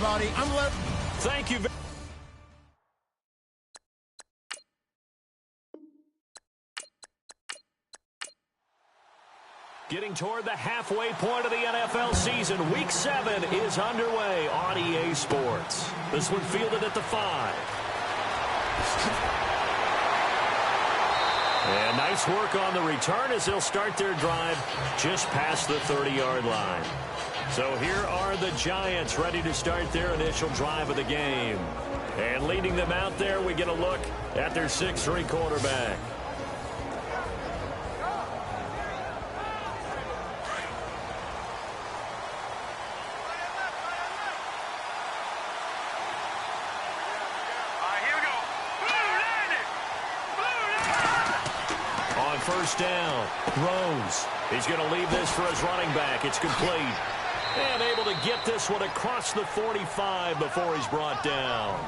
everybody. Thank you. Getting toward the halfway point of the NFL season, Week 7 is underway on EA Sports. This one fielded at the 5. And nice work on the return as they'll start their drive just past the 30-yard line. So here are the Giants ready to start their initial drive of the game. And leading them out there, we get a look at their 6'3" quarterback. First down, Rose. He's going to leave this for his running back. It's complete. And able to get this one across the 45 before he's brought down.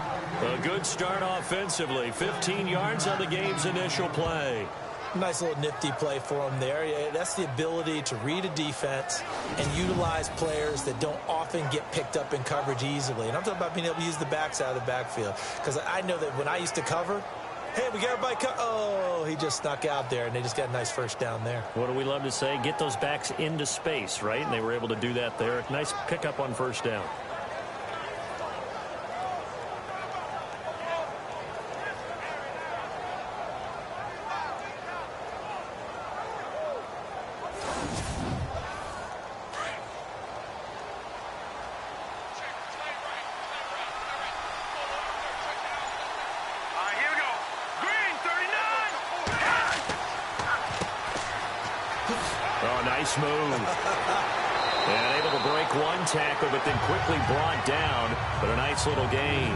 A good start offensively. 15 yards on the game's initial play. Nice little nifty play for him there. That's the ability to read a defense and utilize players that don't often get picked up in coverage easily. And I'm talking about being able to use the backside of the backfield. Because I know that when I used to cover, hey, we got everybody oh, he just snuck out there, and they just got a nice first down there. What do we love to say? Get those backs into space, right? And they were able to do that there. Nice pickup on first down. Nice move. And able to break one tackle, but then quickly brought down. But a nice little gain.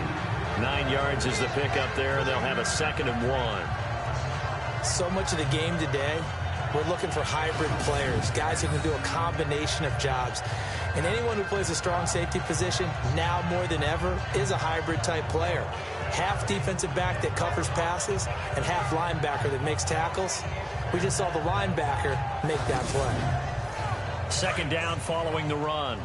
9 yards is the pickup there, and they'll have a 2nd and 1. So much of the game today, we're looking for hybrid players, guys who can do a combination of jobs. And anyone who plays a strong safety position, now more than ever, is a hybrid-type player. Half defensive back that covers passes and half linebacker that makes tackles. We just saw the linebacker make that play. 2nd down following the run.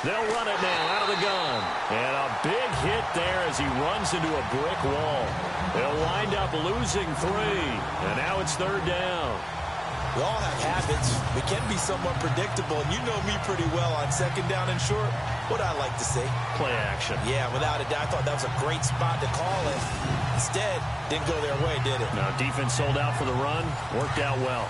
They'll run it now out of the gun. And a big hit there as he runs into a brick wall. They'll wind up losing 3. And now it's 3rd down. We all have habits. We can be somewhat predictable. And you know me pretty well on 2nd down and short. What I like to see? Play action. Yeah, without a doubt. I thought that was a great spot to call it. Instead, didn't go their way, did it? No, defense sold out for the run. Worked out well.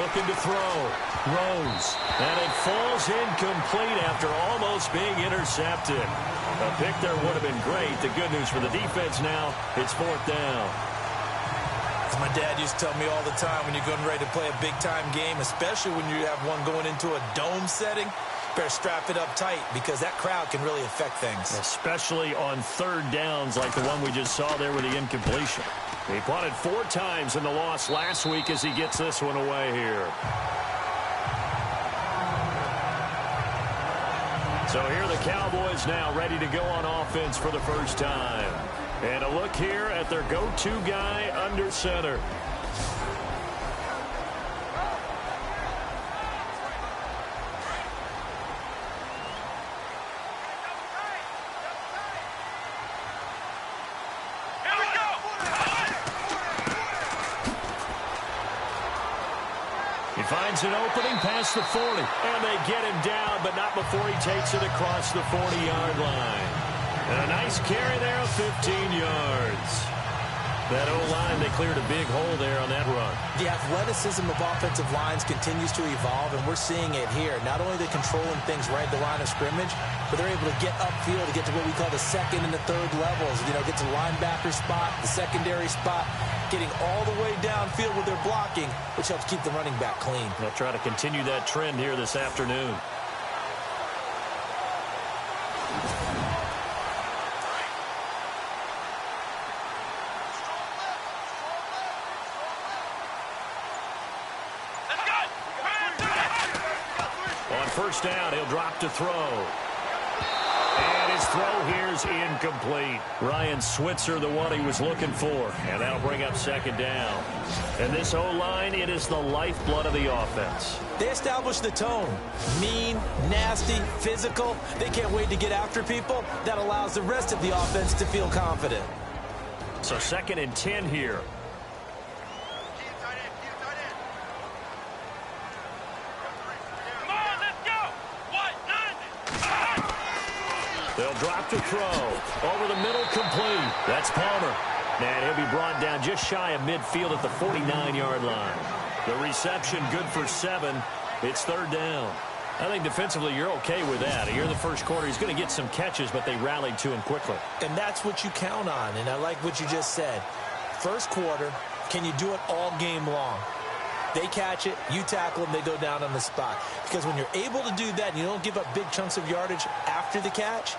Looking to throw. Rose. And it falls incomplete after almost being intercepted. A pick there would have been great. The good news for the defense now, it's 4th down. As my dad used to tell me all the time, when you're getting ready to play a big-time game, especially when you have one going into a dome setting, better strap it up tight because that crowd can really affect things. Especially on 3rd downs like the one we just saw there with the incompletion. He punted 4 times in the loss last week as he gets this one away here. So here are the Cowboys now ready to go on offense for the first time. And a look here at their go-to guy under center. Finds an opening past the 40. And they get him down, but not before he takes it across the 40-yard line. And a nice carry there of 15 yards. That O-line, they cleared a big hole there on that run. The athleticism of offensive lines continues to evolve, and we're seeing it here. Not only are they controlling things right at the line of scrimmage, but they're able to get upfield to get to what we call the 2nd and the 3rd levels. You know, get to the linebacker spot, the secondary spot, getting all the way downfield with their blocking, which helps keep the running back clean. They'll try to continue that trend here this afternoon. first down. He'll drop to throw. And his throw here is incomplete. Ryan Switzer, the one he was looking for. And that'll bring up second down. And this O-line, it is the lifeblood of the offense. They established the tone. Mean, nasty, physical. They can't wait to get after people. That allows the rest of the offense to feel confident. So 2nd and 10 here. They'll drop to throw. Over the middle, complete. That's Palmer. And he'll be brought down just shy of midfield at the 49-yard line. The reception good for 7. It's 3rd down. I think defensively you're okay with that. Here in the first quarter, he's going to get some catches, but they rallied to him quickly. And that's what you count on, and I like what you just said. First quarter, can you do it all game long? They catch it, you tackle them, they go down on the spot. Because when you're able to do that and you don't give up big chunks of yardage after the catch,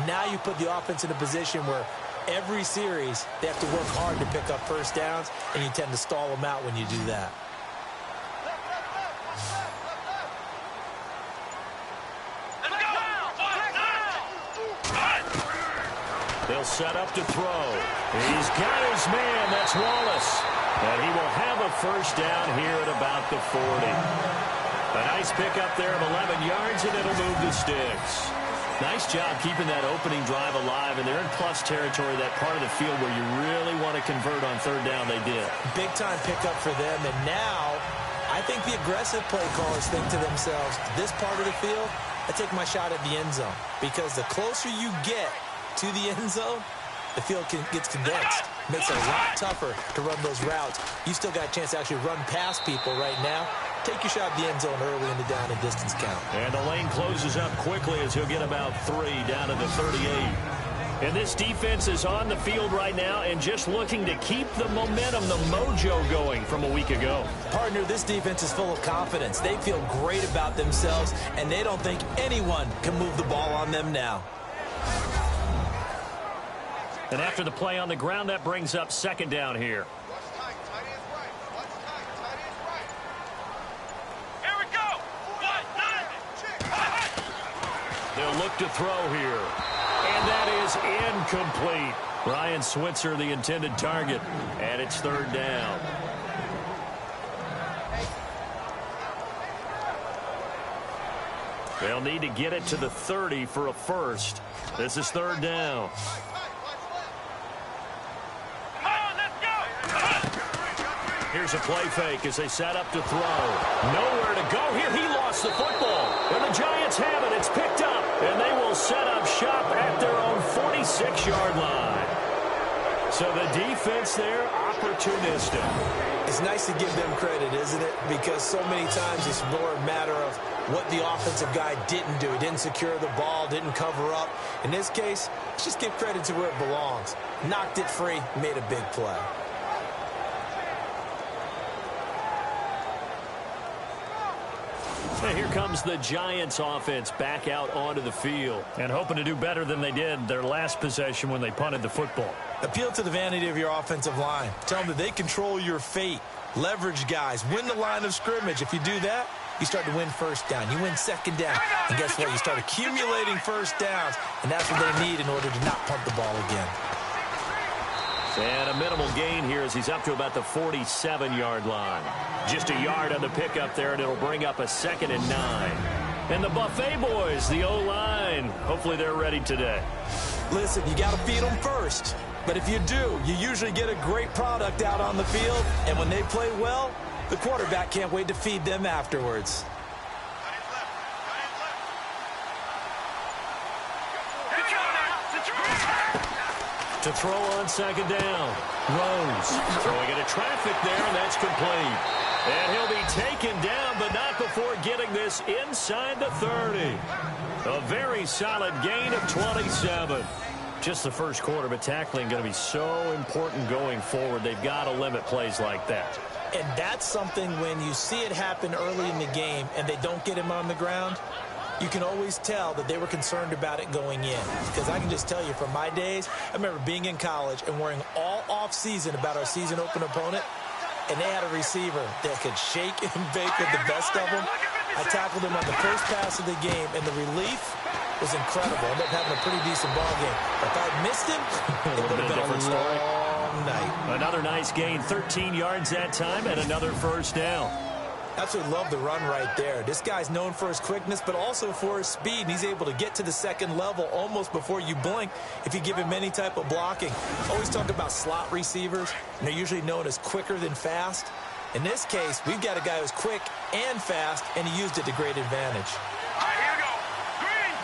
now you put the offense in a position where every series they have to work hard to pick up first downs, and you tend to stall them out when you do that. They'll set up to throw. He's got his man. That's Wallace. And he will have a first down here at about the 40. A nice pickup there of 11 yards, and it'll move the sticks. Nice job keeping that opening drive alive, and they're in plus territory, that part of the field where you really want to convert on 3rd down. They did. Big-time pickup for them, and now I think the aggressive play callers think to themselves, this part of the field, I take my shot at the end zone, because the closer you get to the end zone, the field gets condensed. Makes it a lot tougher to run those routes. You still got a chance to actually run past people right now. Take your shot at the end zone early in the down and distance count. And the lane closes up quickly as he'll get about 3 down to the 38. And this defense is on the field right now and just looking to keep the momentum, the mojo going from a week ago. Partner, this defense is full of confidence. They feel great about themselves, and they don't think anyone can move the ball on them now. And after the play on the ground, that brings up 2nd down here. Here we go. They'll look to throw here. And that is incomplete. Ryan Switzer, the intended target. And it's 3rd down. They'll need to get it to the 30 for a first. This is 3rd down. Here's a play fake as they set up to throw. Nowhere to go here. He lost the football. And the Giants have it. It's picked up. And they will set up shop at their own 46-yard line. So the defense there, opportunistic. It's nice to give them credit, isn't it? Because so many times it's more a matter of what the offensive guy didn't do. He didn't secure the ball, didn't cover up. In this case, let's just give credit to where it belongs. Knocked it free, made a big play. And here comes the Giants offense back out onto the field and hoping to do better than they did their last possession when they punted the football. Appeal to the vanity of your offensive line. Tell them that they control your fate. Leverage guys. Win the line of scrimmage. If you do that, you start to win first down. You win 2nd down. And guess what? You start accumulating first downs. And that's what they need in order to not punt the ball again. And a minimal gain here as he's up to about the 47-yard line. Just a yard on the pickup there, and it'll bring up a 2nd and 9. And the Buffet boys, the O-line, hopefully they're ready today. Listen, you got to feed them first. But if you do, you usually get a great product out on the field. And when they play well, the quarterback can't wait to feed them afterwards. To throw on 2nd down. Rose throwing into traffic there, and that's complete. And he'll be taken down, but not before getting this inside the 30. A very solid gain of 27. Just the first quarter, but tackling going to be so important going forward. They've got to limit plays like that. And that's something when you see it happen early in the game and they don't get him on the ground, you can always tell that they were concerned about it going in. Because I can just tell you from my days, I remember being in college and worrying all off-season about our season-open opponent, and they had a receiver that could shake and bake with the best of them. I tackled him on the first pass of the game, and the relief was incredible. I ended up having a pretty decent ball game. If I had missed him, it would have been a long night. Another nice gain, 13 yards that time, and another first down. Absolutely love the run right there. This guy's known for his quickness, but also for his speed. And he's able to get to the second level almost before you blink if you give him any type of blocking. Always talk about slot receivers, and they're usually known as quicker than fast. In this case, we've got a guy who's quick and fast, and he used it to great advantage. All right, here we go. Green,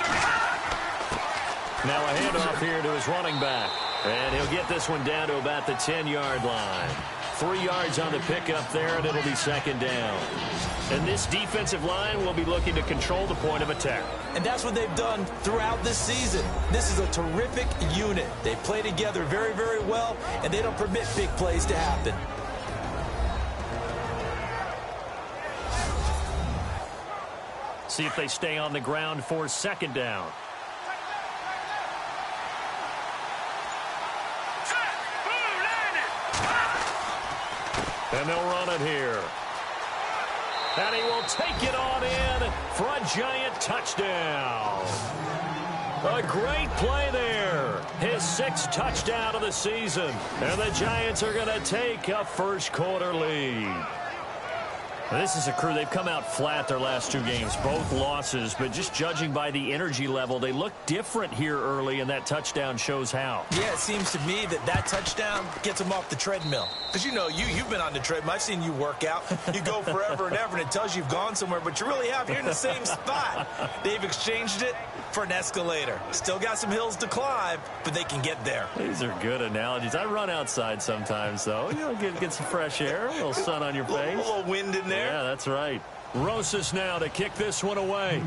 30. Now a handoff here to his running back. And he'll get this one down to about the 10-yard line. 3 yards on the pickup there, and it'll be second down. And this defensive line will be looking to control the point of attack. And that's what they've done throughout this season. This is a terrific unit. They play together very, very well, and they don't permit big plays to happen. See if they stay on the ground for second down. And they'll run it here. And he will take it on in for a giant touchdown. A great play there. His 6th touchdown of the season. And the Giants are going to take a first quarter lead. This is a crew. They've come out flat their last 2 games, both losses, but just judging by the energy level, they look different here early, and that touchdown shows how. Yeah, it seems to me that touchdown gets them off the treadmill. Because, you know, you've been on the treadmill. I've seen you work out. You go forever and ever, and it tells you you've gone somewhere, but you really have. You're in the same spot. They've exchanged it for an escalator. Still got some hills to climb, but they can get there. These are good analogies. I run outside sometimes, though. You know, get some fresh air, a little sun on your face. A little wind in there. Yeah, that's right. Rosas now to kick this one away.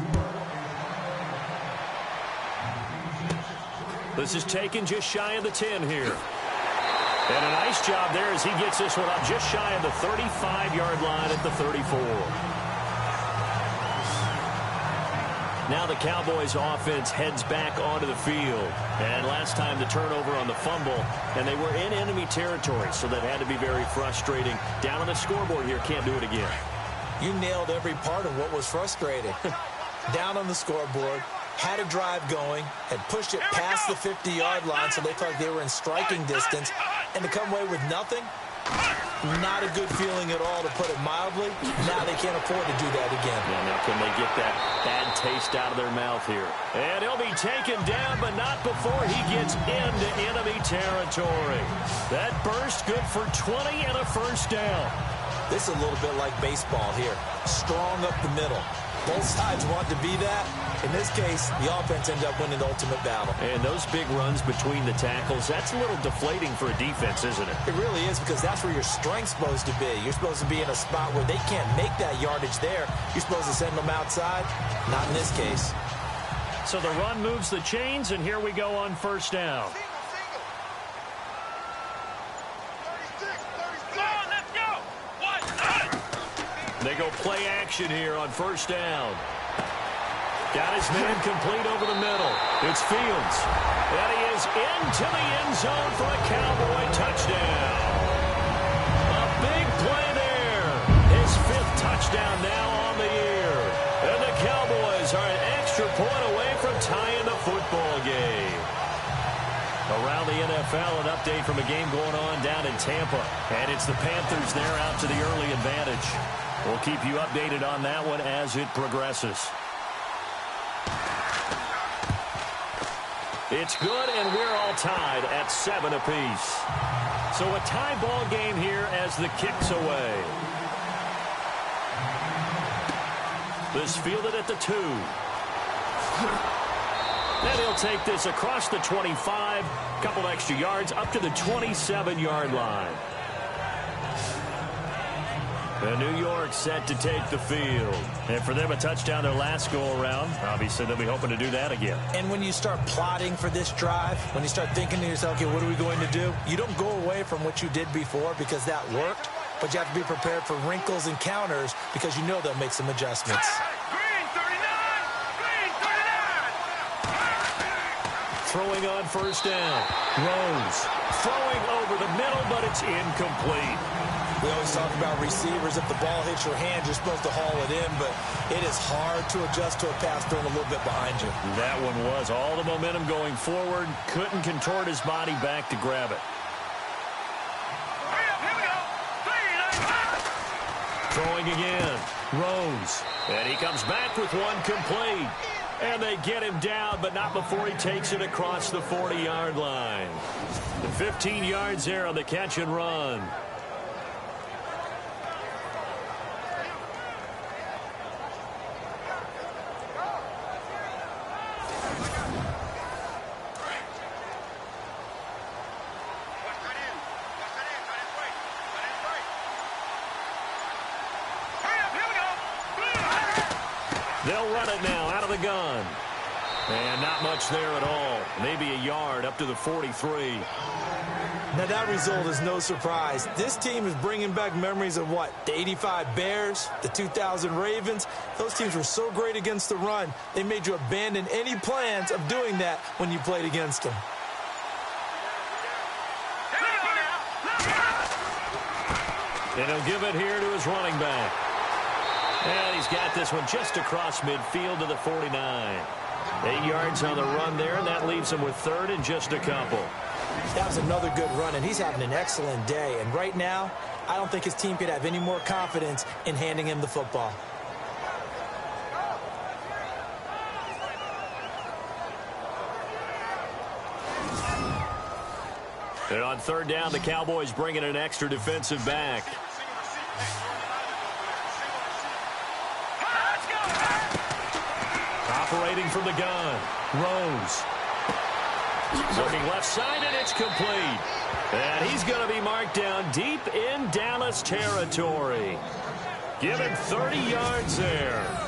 This is taken just shy of the 10 here. And a nice job there as he gets this one up just shy of the 35-yard line at the 34. Now the Cowboys offense heads back onto the field. And last time the turnover on the fumble, and they were in enemy territory, so that had to be very frustrating. Down on the scoreboard here, can't do it again. You nailed every part of what was frustrating. Down on the scoreboard, had a drive going, had pushed it past the 50-yard line, so they felt like they were in striking distance, and to come away with nothing, not a good feeling at all, to put it mildly. Now they can't afford to do that again. Yeah, now can they get that bad taste out of their mouth here? And he'll be taken down, but not before he gets into enemy territory. That burst good for 20 and a first down. This is a little bit like baseball here. Strong up the middle. Both sides want to be that. In this case, the offense ends up winning the ultimate battle. And those big runs between the tackles, that's a little deflating for a defense, isn't it? It really is, because that's where your strength's supposed to be. You're supposed to be in a spot where they can't make that yardage there. You're supposed to send them outside. Not in this case. So the run moves the chains, and here we go on first down. They go play action here on first down. Got his man complete over the middle. It's Fields. And he is into the end zone for a Cowboy touchdown. A big play there. His 5th touchdown now on the year. And the Cowboys are an extra point away from tying the football game. Around the NFL, an update from a game going on down in Tampa. And it's the Panthers there out to the early advantage. We'll keep you updated on that one as it progresses. It's good, and we're all tied at 7 apiece. So a tie ball game here as the kick's away. This fielded at the 2. Then he'll take this across the 25, couple extra yards, up to the 27-yard line. The New York set to take the field. And for them, a touchdown their last go-around. Obviously, they'll be hoping to do that again. And when you start plotting for this drive, when you start thinking to yourself, okay, what are we going to do? You don't go away from what you did before because that worked, but you have to be prepared for wrinkles and counters because you know they'll make some adjustments. Green, 39! Green, 39! Throwing on first down. Rose throwing over the middle, but it's incomplete. We always talk about receivers. If the ball hits your hand, you're supposed to haul it in, but it is hard to adjust to a pass thrown a little bit behind you. That one was all the momentum going forward. Couldn't contort his body back to grab it. Throwing again. Rose. And he comes back with one complete. And they get him down, but not before he takes it across the 40-yard line. 15 yards there on the catch and run. They'll run it now out of the gun. And not much there at all. Maybe a yard up to the 43. Now that result is no surprise. This team is bringing back memories of what? The 85 Bears, the 2000 Ravens. Those teams were so great against the run. They made you abandon any plans of doing that when you played against them. And he'll give it here to his running back. And he's got this one just across midfield to the 49. 8 yards on the run there, and that leaves him with third and just a couple. That was another good run, and he's having an excellent day. And right now, I don't think his team could have any more confidence in handing him the football. And on third down, the Cowboys bring in an extra defensive back. Operating from the gun, Rose. Looking left side, and it's complete. And he's going to be marked down deep in Dallas territory. Give him 30 yards there.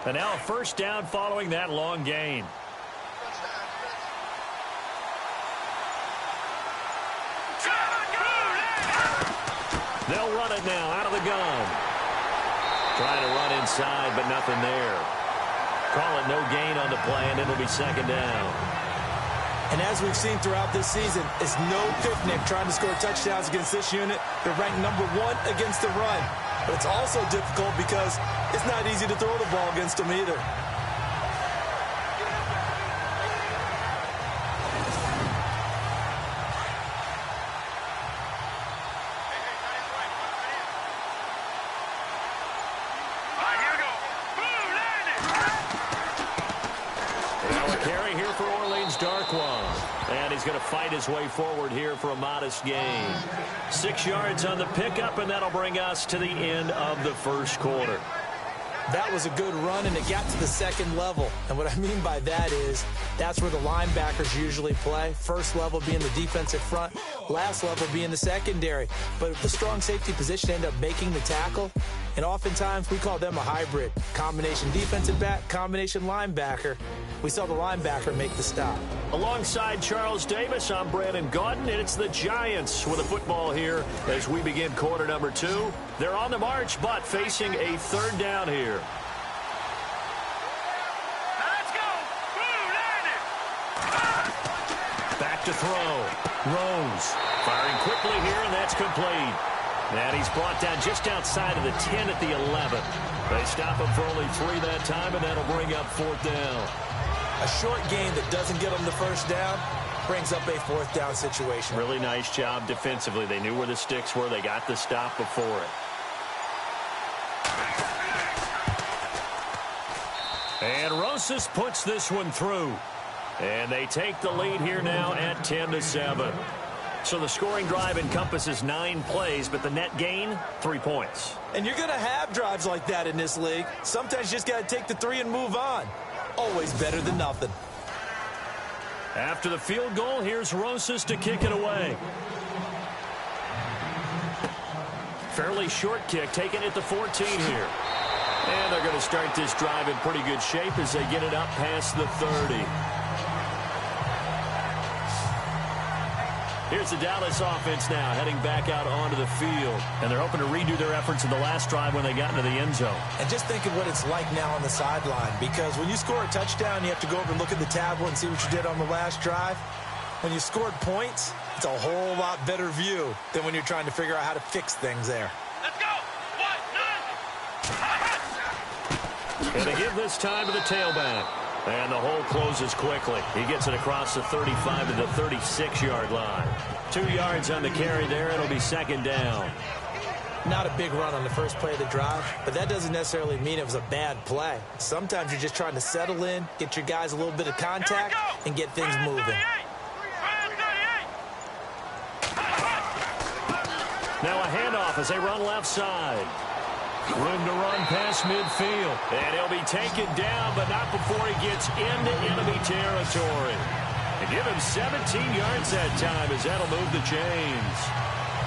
And now a first down following that long gain. They'll run it now out of the gun. Trying to run inside, but nothing there. Call it no gain on the play, and it'll be second down. And as we've seen throughout this season, it's no picnic trying to score touchdowns against this unit. They're ranked #1 against the run. But it's also difficult because it's not easy to throw the ball against them either. Now a carry here for Orleans Darkwa. And he's going to fight his way forward here for a modest gain. 6 yards on the pickup, and that'll bring us to the end of the first quarter. That was a good run, and it got to the second level. And what I mean by that is that's where the linebackers usually play. First level being the defensive front, last level being the secondary. But the strong safety position ended up making the tackle, and oftentimes we call them a hybrid. Combination defensive back, combination linebacker. We saw the linebacker make the stop. Alongside Charles Davis, I'm Brandon Gaudin, and it's the Giants with a football here as we begin quarter number 2. They're on the march, but facing a third down here. Let's go! Back to throw. Rose firing quickly here, and that's complete. And he's brought down just outside of the 10 at the 11. They stop him for only 3 that time, and that'll bring up fourth down. A short gain that doesn't get them the first down brings up a fourth down situation. Really nice job defensively. They knew where the sticks were. They got the stop before it. And Rosas puts this one through. And they take the lead here now at 10-7. So the scoring drive encompasses 9 plays, but the net gain, 3 points. And you're going to have drives like that in this league. Sometimes you just got to take the 3 and move on. Always better than nothing. After the field goal, here's Rosas to kick it away. Fairly short kick, taking it to 14 here. And they're going to start this drive in pretty good shape as they get it up past the 30. Here's the Dallas offense now heading back out onto the field. And they're hoping to redo their efforts in the last drive when they got into the end zone. And just think of what it's like now on the sideline, because when you score a touchdown, you have to go over and look at the tablet and see what you did on the last drive. When you scored points, it's a whole lot better view than when you're trying to figure out how to fix things there. Let's go. 1, 9. And they give this time to the tailback. And the hole closes quickly. He gets it across the 35 to the 36-yard line. 2 yards on the carry there. It'll be second down. Not a big run on the first play of the drive, but that doesn't necessarily mean it was a bad play. Sometimes you're just trying to settle in, get your guys a little bit of contact, and get things moving. Now a handoff as they run left side. Room to run past midfield. And he'll be taken down, but not before he gets into enemy territory. And give him 17 yards that time as that'll move the chains.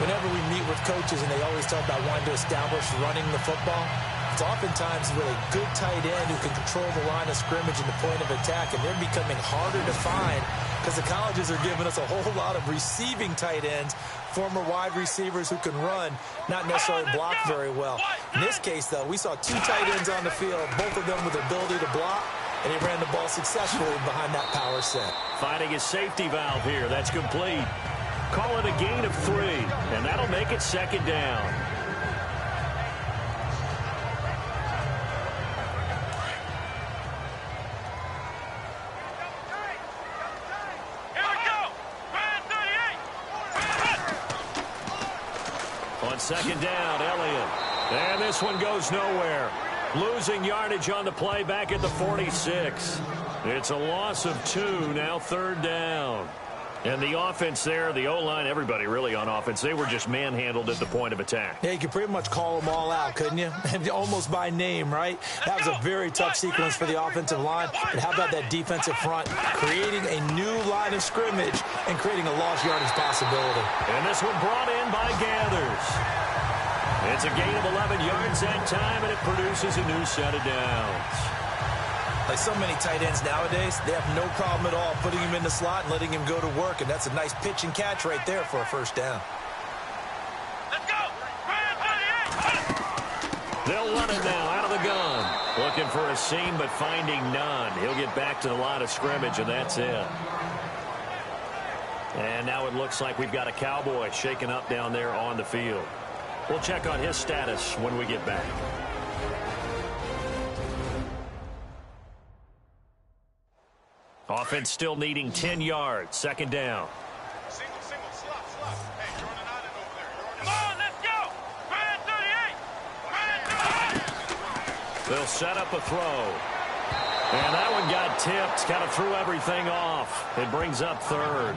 Whenever we meet with coaches and they always talk about wanting to establish running the football, it's oftentimes with a good tight end who can control the line of scrimmage and the point of attack, and they're becoming harder to find because the colleges are giving us a whole lot of receiving tight ends, former wide receivers who can run, not necessarily block very well. In this case, though, we saw 2 tight ends on the field, both of them with the ability to block, and he ran the ball successfully behind that power set. Finding his safety valve here. That's complete. Call it a gain of 3, and that'll make it second down. On second down, Elliott. And this one goes nowhere. Losing yardage on the play back at the 46. It's a loss of 2, now third down. And the offense there, the O-line, everybody really on offense, they were just manhandled at the point of attack. Yeah, you could pretty much call them all out, couldn't you? Almost by name, right? That was a very tough sequence for the offensive line. But how about that defensive front creating a new line of scrimmage and creating a lost yardage possibility? And this one brought in by Gathers. It's a gain of 11 yards that time, and it produces a new set of downs. Like so many tight ends nowadays, they have no problem at all putting him in the slot and letting him go to work, and that's a nice pitch and catch right there for a first down. Let's go. They'll run it now out of the gun. Looking for a seam, but finding none. He'll get back to the line of scrimmage, and that's it. And now it looks like we've got a Cowboy shaken up down there on the field. We'll check on his status when we get back. Offense still needing 10 yards. Second down. Single, slot. Hey, you're on an island over there. Come on, let's go. 38. They'll set up a throw. And that one got tipped. Kind of threw everything off. It brings up third.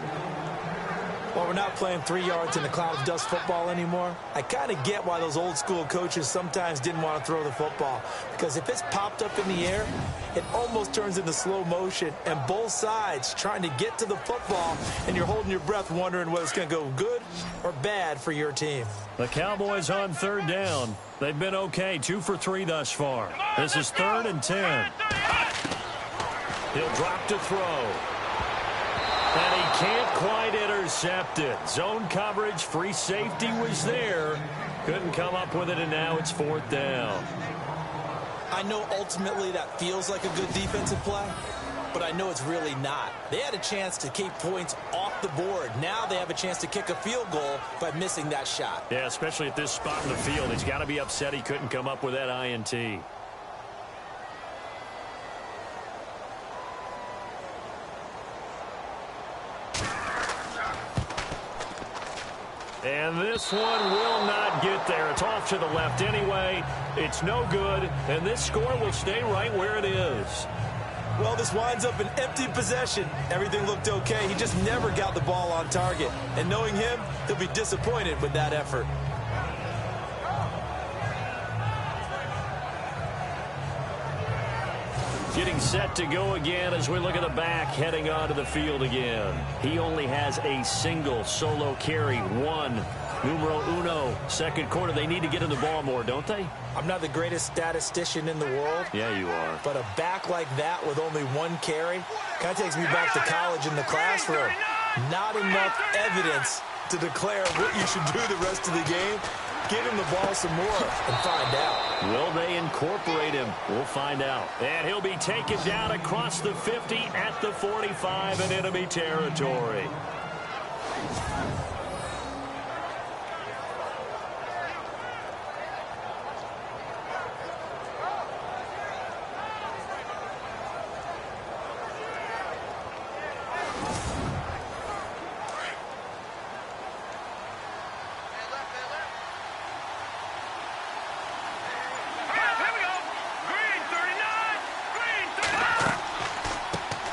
Well, we're not playing 3 yards in the cloud of dust football anymore. I kind of get why those old school coaches sometimes didn't want to throw the football. Because if it's popped up in the air, it almost turns into slow motion. And both sides trying to get to the football, and you're holding your breath wondering whether it's going to go good or bad for your team. The Cowboys on third down. They've been okay, 2 for 3 thus far. This is 3rd and 10. He'll drop to throw. And he can't quite intercept it. Zone coverage, free safety was there. Couldn't come up with it, and now it's 4th down. I know ultimately that feels like a good defensive play, but I know it's really not. They had a chance to keep points off the board. Now they have a chance to kick a field goal by missing that shot. Yeah, especially at this spot in the field. He's got to be upset he couldn't come up with that INT. And this one will not get there. It's off to the left anyway. It's no good, and this score will stay right where it is. Well, this winds up an empty possession. Everything looked okay. He just never got the ball on target. And knowing him, he'll be disappointed with that effort. Getting set to go again as we look at the back heading onto the field again. He only has a single solo carry, 1. Numero uno, second quarter. They need to get him the ball more, don't they? I'm not the greatest statistician in the world. Yeah, you are. But a back like that with only 1 carry kind of takes me back to college in the classroom. Not enough evidence to declare what you should do the rest of the game. Give him the ball some more and find out. Will they incorporate him? We'll find out. And he'll be taken down across the 50 at the 45 in enemy territory.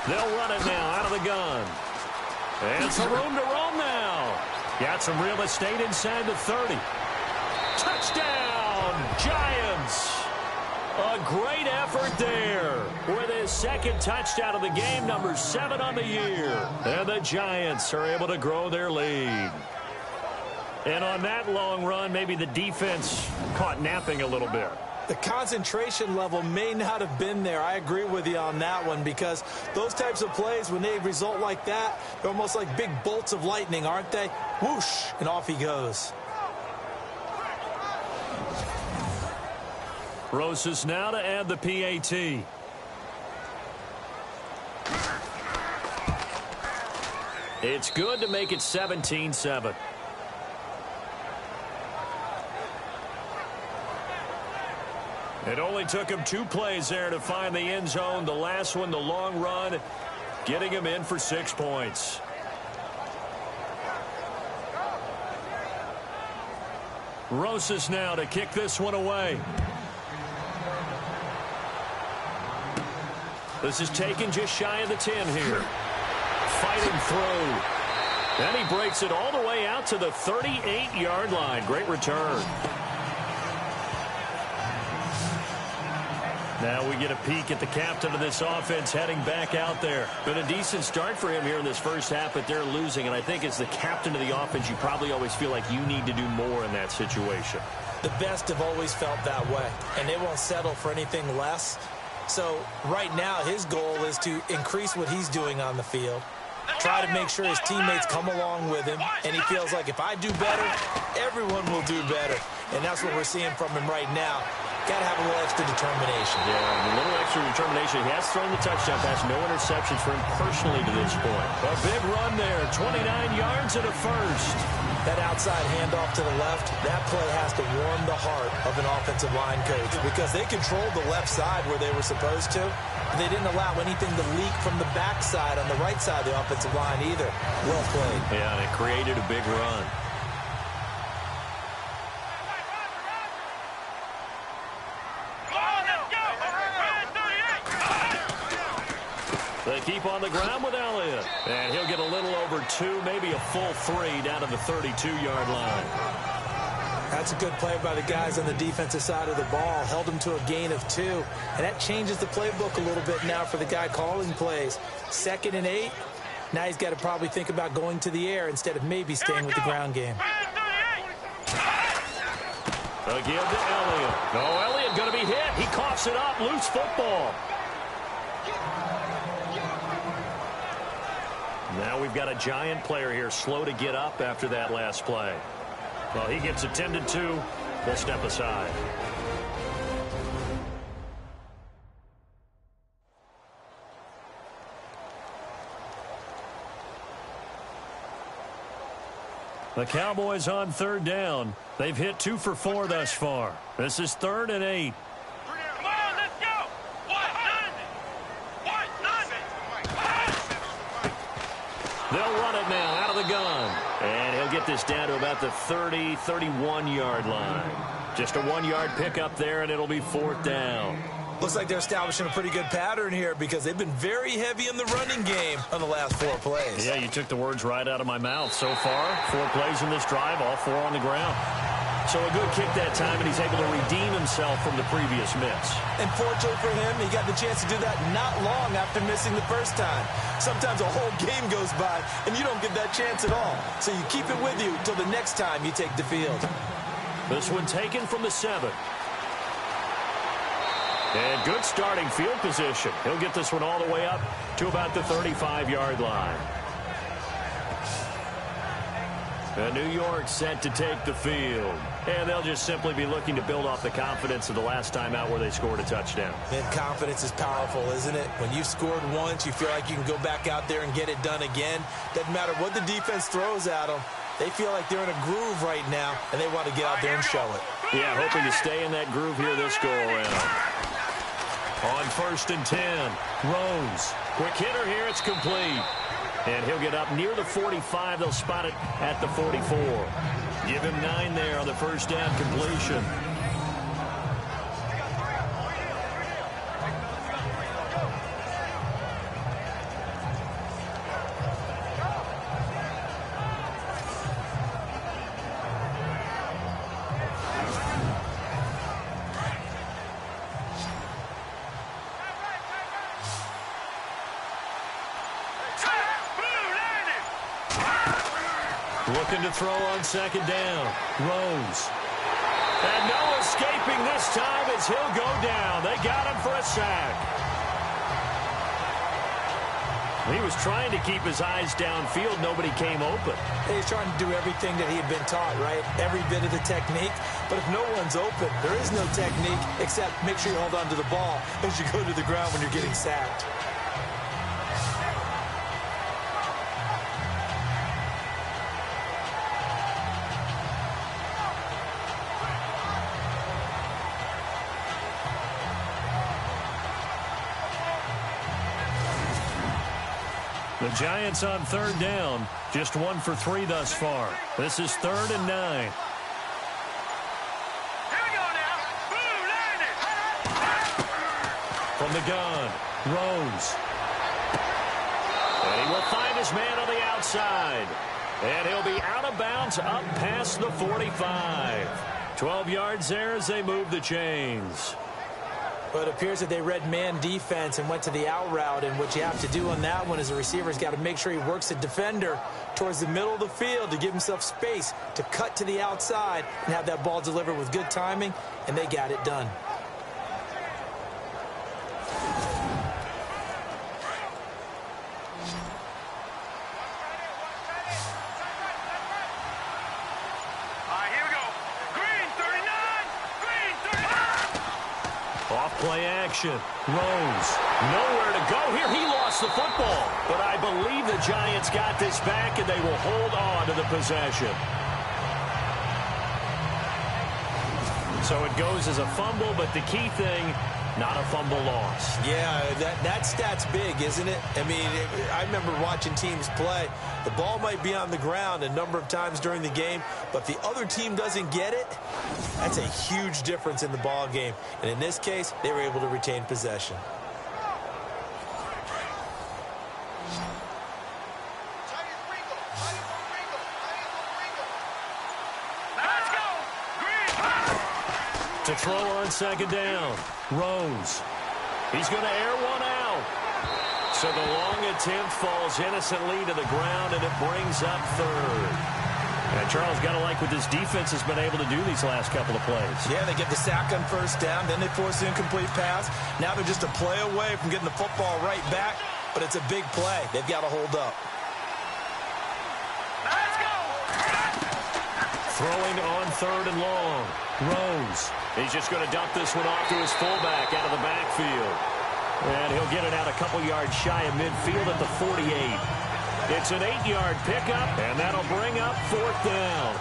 They'll run it now out of the gun. And some room to roam now. Got some real estate inside the 30. Touchdown, Giants. A great effort there with his second touchdown of the game, number 7 on the year. And the Giants are able to grow their lead. And on that long run, maybe the defense caught napping a little bit. The concentration level may not have been there. I agree with you on that one, because those types of plays, when they result like that, they're almost like big bolts of lightning, aren't they? Whoosh, and off he goes. Rosas now to add the PAT. It's good to make it 17-7. It only took him 2 plays there to find the end zone. The last one, the long run, getting him in for 6 points. Rosas now to kick this one away. This is taken just shy of the 10 here. Fighting through. And he breaks it all the way out to the 38-yard line. Great return. Now we get a peek at the captain of this offense heading back out there. Been a decent start for him here in this first half, but they're losing. And I think as the captain of the offense, you probably always feel like you need to do more in that situation. The best have always felt that way, and they won't settle for anything less. So right now his goal is to increase what he's doing on the field, try to make sure his teammates come along with him, and he feels like if I do better, everyone will do better. And that's what we're seeing from him right now. Got to have a little extra determination. Yeah, a little extra determination. He has thrown the touchdown pass. No interceptions for him personally to this point. A big run there. 29 yards and a first. That outside handoff to the left, that play has to warm the heart of an offensive line coach, because they controlled the left side where they were supposed to. They didn't allow anything to leak from the backside on the right side of the offensive line either. Well played. Yeah, and it created a big run. They keep on the ground with Elliott. And he'll get a little over 2, maybe a full 3 down to the 32-yard line. That's a good play by the guys on the defensive side of the ball. Held them to a gain of 2. And that changes the playbook a little bit now for the guy calling plays. 2nd and 8. Now he's got to probably think about going to the air instead of maybe staying with the ground game. Again to Elliott. No, Elliott going to be hit. He coughs it up. Loose football. Now we've got a Giant player here slow to get up after that last play. Well, he gets attended to. We'll step aside. The Cowboys on 3rd down. They've hit 2 for 4 thus far. This is 3rd and 8. They'll run it now out of the gun. And he'll get this down to about the 30, 31-yard line. Just a 1-yard pickup there, and it'll be 4th down. Looks like they're establishing a pretty good pattern here, because they've been very heavy in the running game on the last 4 plays. Yeah, you took the words right out of my mouth. So far, 4 plays in this drive, all 4 on the ground. So a good kick that time, and he's able to redeem himself from the previous miss. And fortunately for him, he got the chance to do that not long after missing the first time. Sometimes a whole game goes by, and you don't get that chance at all. So you keep it with you until the next time you take the field. This one taken from the 7. And good starting field position. He'll get this one all the way up to about the 35-yard line. And New York set to take the field. And they'll just simply be looking to build off the confidence of the last time out where they scored a touchdown. And confidence is powerful, isn't it? When you've scored once, you feel like you can go back out there and get it done again. Doesn't matter what the defense throws at them. They feel like they're in a groove right now, and they want to get out there and show it. Yeah, hoping to stay in that groove here this go-around. On 1st and 10, Rose. Quick hitter here, it's complete. And he'll get up near the 45. They'll spot it at the 44. Give him 9 there on the first down completion. Looking to throw on 2nd down. Rose. And no escaping this time as he'll go down. They got him for a sack. He was trying to keep his eyes downfield. Nobody came open. He's trying to do everything that he had been taught, right? Every bit of the technique. But if no one's open, there is no technique except make sure you hold on to the ball as you go to the ground when you're getting sacked. The Giants on 3rd down. Just 1 for 3 thus far. This is 3rd and 9. Here we go now. Boom, land it. From the gun, Rose. And he will find his man on the outside. And he'll be out of bounds up past the 45. 12 yards there as they move the chains. But it appears that they read man defense and went to the out route. And what you have to do on that one is the receiver's got to make sure he works the defender towards the middle of the field to give himself space to cut to the outside and have that ball delivered with good timing, and they got it done. Play action. Rose. Nowhere to go here. He lost the football. But I believe the Giants got this back, and they will hold on to the possession. So it goes as a fumble, but the key thing, not a fumble loss. Yeah, that stat's big, isn't it? I mean, I remember watching teams play. The ball might be on the ground a number of times during the game, but if the other team doesn't get it, that's a huge difference in the ball game. And in this case, they were able to retain possession. Let's go. To throw on 2nd down, Rose. He's going to air one out. So the long attempt falls innocently to the ground, and it brings up 3rd. And Charles, got to like what this defense has been able to do these last couple of plays. Yeah, they get the sack on 1st down, then they force the incomplete pass. Now they're just a play away from getting the football right back, but it's a big play. They've got to hold up. Let's go. Throwing on 3rd and long. Rose. He's just going to dump this one off to his fullback out of the backfield. And he'll get it out a couple yards shy of midfield at the 48. It's an 8-yard pickup, and that'll bring up 4th down.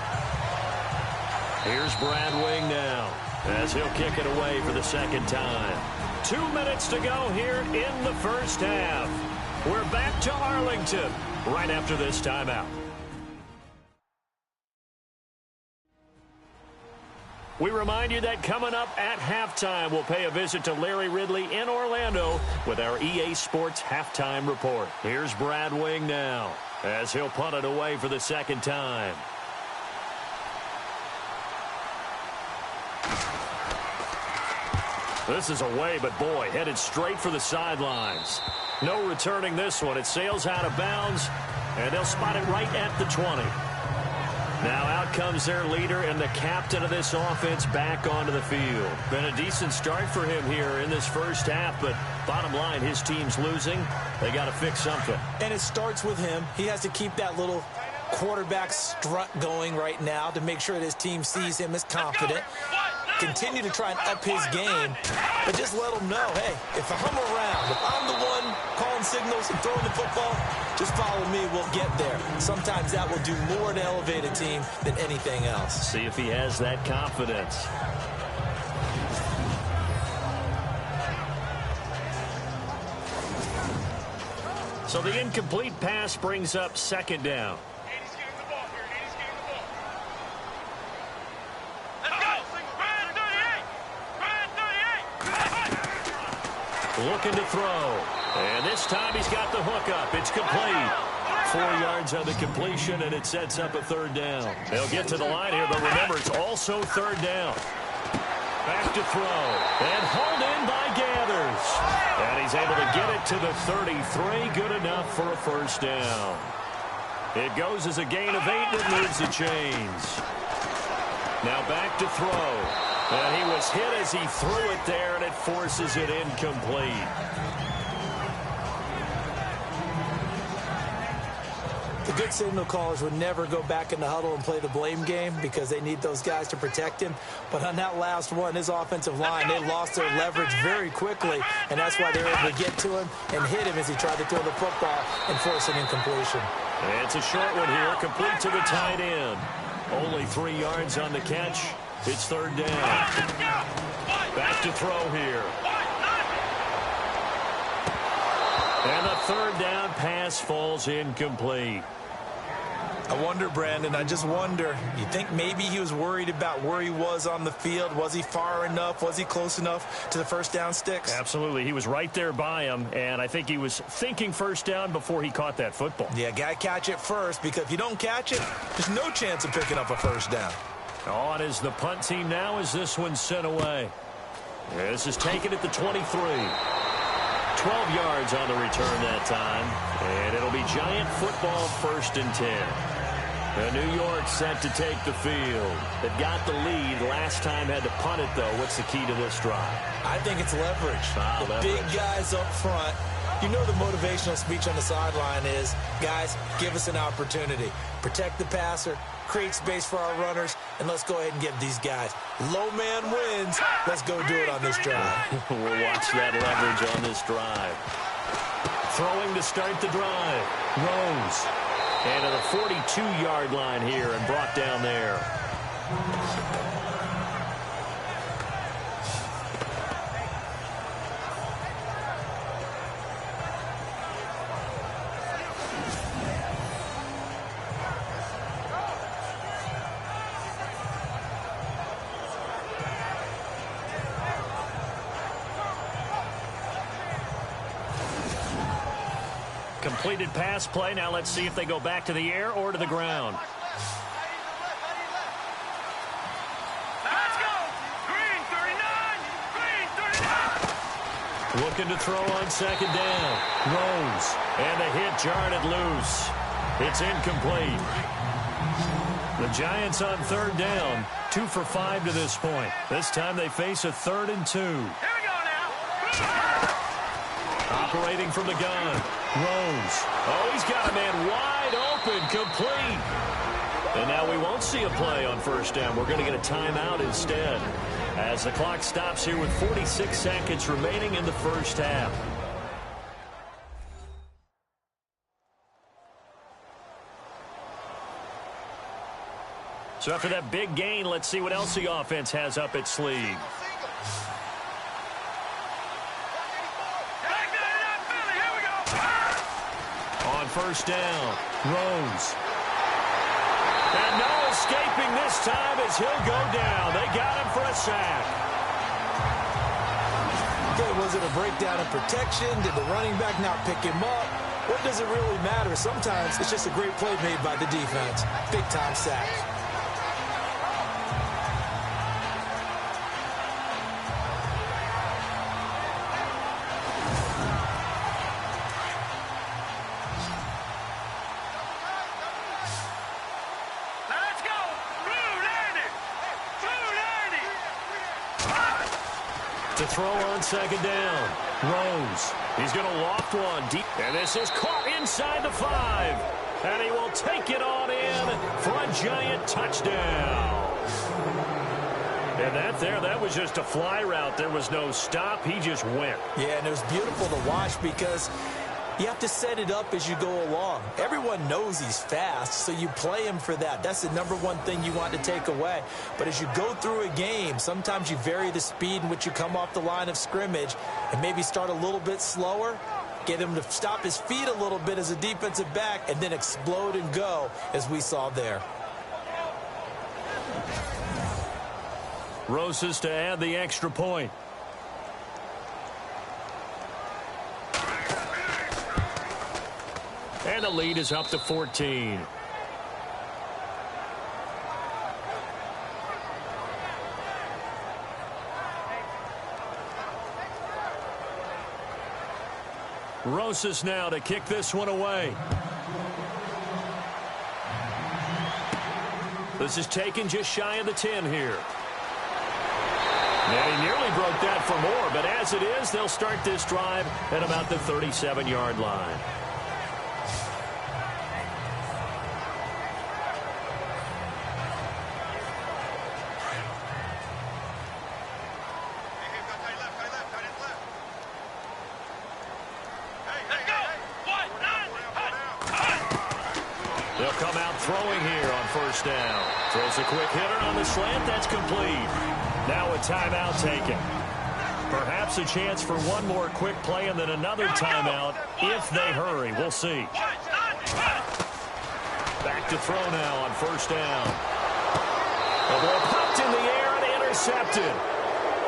Here's Brad Wing now as he'll kick it away for the 2nd time. 2 minutes to go here in the first half. We're back to Arlington right after this timeout. We remind you that coming up at halftime, we'll pay a visit to Larry Ridley in Orlando with our EA Sports Halftime Report. Here's Brad Wing now as he'll punt it away for the 2nd time. This is away, but boy, headed straight for the sidelines. No returning this one. It sails out of bounds, and they'll spot it right at the 20. Now out comes their leader and the captain of this offense back onto the field. Been a decent start for him here in this first half, but bottom line, his team's losing. They got to fix something. And it starts with him. He has to keep that little quarterback strut going right now to make sure that his team sees him as confident. Continue to try and up his game, but just let him know, hey, if I'm around, if I'm the one calling signals and throwing the football, just follow me, we'll get there. Sometimes that will do more to elevate a team than anything else. See if he has that confidence. So the incomplete pass brings up second down. Looking to throw. And this time he's got the hook up. It's complete. 4 yards on the completion, and it sets up a third down. They'll get to the line here, but remember, it's also third down. Back to throw. And hauled in by Gathers. And he's able to get it to the 33. Good enough for a first down. It goes as a gain of 8, and it moves the chains. Now back to throw. And he was hit as he threw it there, and it forces it incomplete. The good signal callers would never go back in the huddle and play the blame game because they need those guys to protect him. But on that last one, his offensive line, they lost their leverage very quickly, and that's why they were able to get to him and hit him as he tried to throw the football and force an incompletion. And it's a short one here, complete to the tight end. Only 3 yards on the catch. It's third down. Back to throw here. And the third down pass falls incomplete. I wonder, Brandon, I just wonder, you think maybe he was worried about where he was on the field? Was he far enough? Was he close enough to the first down sticks? Absolutely. He was right there by him, and I think he was thinking first down before he caught that football. Yeah, got to catch it first, because if you don't catch it, there's no chance of picking up a first down. On is the punt team now as this one's sent away. This is taken at the 23. 12 yards on the return that time, and it'll be Giant football, 1st and 10. New York set to take the field. They've got the lead. Last time had to punt it, though. What's the key to this drive? I think it's leverage. Leverage. Big guys up front. You know the motivational speech on the sideline is, guys, give us an opportunity. Protect the passer, create space for our runners, and let's go ahead and give these guys. Low man wins. Let's go do it on this drive. We'll watch that leverage on this drive. Throwing to start the drive. Rose. And to the 42-yard line here and brought down there. Completed pass play. Now let's see if they go back to the air or to the ground. Let's go! Green 39! Green 39! Looking to throw on second down. Rose. And the hit jarred it loose. It's incomplete. The Giants on third down. 2 for 5 to this point. This time they face a 3rd and 2. Here we go now! Operating from the gun. Rose. Oh, he's got a man wide open, complete. And now we won't see a play on first down. We're going to get a timeout instead as the clock stops here with 46 seconds remaining in the first half. So after that big gain, let's see what else the offense has up its sleeve. First down. Rose. And no escaping this time as he'll go down. They got him for a sack. Okay, was it a breakdown in protection? Did the running back not pick him up? What does it really matter? Sometimes it's just a great play made by the defense. Big-time sack. To throw on second down. Rose. He's going to loft one deep. And this is caught inside the 5. And he will take it on in for a giant touchdown. And that was just a fly route. There was no stop. He just went. Yeah, and it was beautiful to watch because you have to set it up as you go along. Everyone knows he's fast, so you play him for that. That's the number one thing you want to take away. But as you go through a game, sometimes you vary the speed in which you come off the line of scrimmage and maybe start a little bit slower, get him to stop his feet a little bit as a defensive back, and then explode and go, as we saw there. Rosas to add the extra point. And the lead is up to 14. Rosas now to kick this one away. This is taken just shy of the 10 here. And he nearly broke that for more, but as it is, they'll start this drive at about the 37-yard line. They'll come out throwing here on first down. Throws a quick hitter on the slant. That's complete. Now a timeout taken. Perhaps a chance for one more quick play and then another timeout if they hurry. We'll see. Back to throw now on first down. The ball popped in the air and intercepted.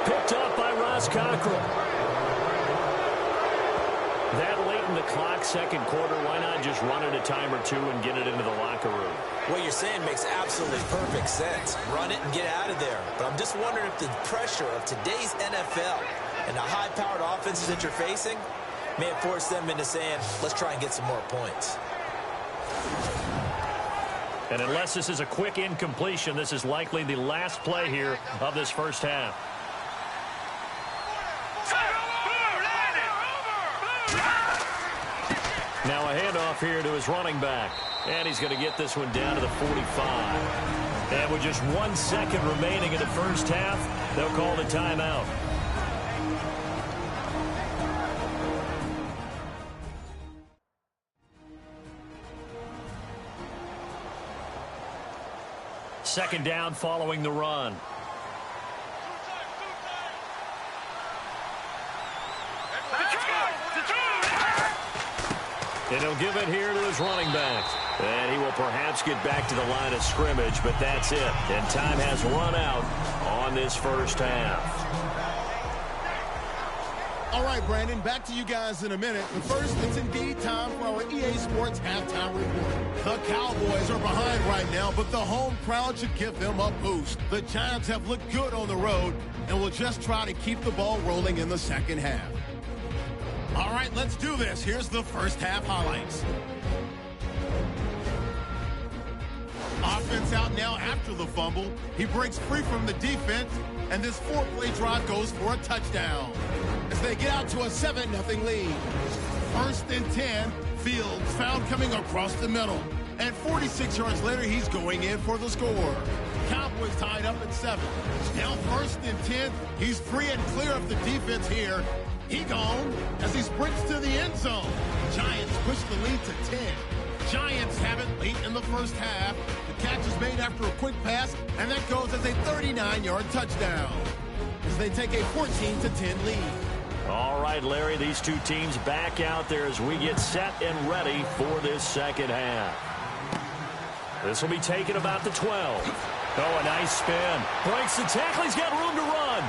Picked up by Ross Cockrell. That late in the clock, second quarter, why not just run it a time or two and get it into the locker room? What you're saying makes absolutely perfect sense. Run it and get out of there. But I'm just wondering if the pressure of today's NFL and the high-powered offenses that you're facing may have forced them into saying, let's try and get some more points. And unless this is a quick incompletion, this is likely the last play here of this first half. Now a handoff here to his running back. And he's going to get this one down to the 45. And with just 1 second remaining in the first half, they'll call the timeout. Second down following the run. And he'll give it here to his running back. And he will perhaps get back to the line of scrimmage, but that's it. And time has run out on this first half. All right, Brandon, back to you guys in a minute. But first, it's indeed time for our EA Sports halftime report. The Cowboys are behind right now, but the home crowd should give them a boost. The Giants have looked good on the road and will just try to keep the ball rolling in the second half. All right, let's do this. Here's the first half highlights. Offense out now after the fumble. He breaks free from the defense, and this 4-play drive goes for a touchdown as they get out to a 7-0 lead. First and 10, Fields found coming across the middle. And 46 yards later, he's going in for the score. Cowboys tied up at 7. Now first and 10, he's free and clear of the defense here. He gone as he sprints to the end zone. Giants push the lead to 10. Giants have it late in the first half. The catch is made after a quick pass, and that goes as a 39-yard touchdown as they take a 14-10 lead. All right, Larry, these two teams back out there as we get set and ready for this second half. This will be taken about the 12. Oh, a nice spin. Breaks the tackle. He's got room to run.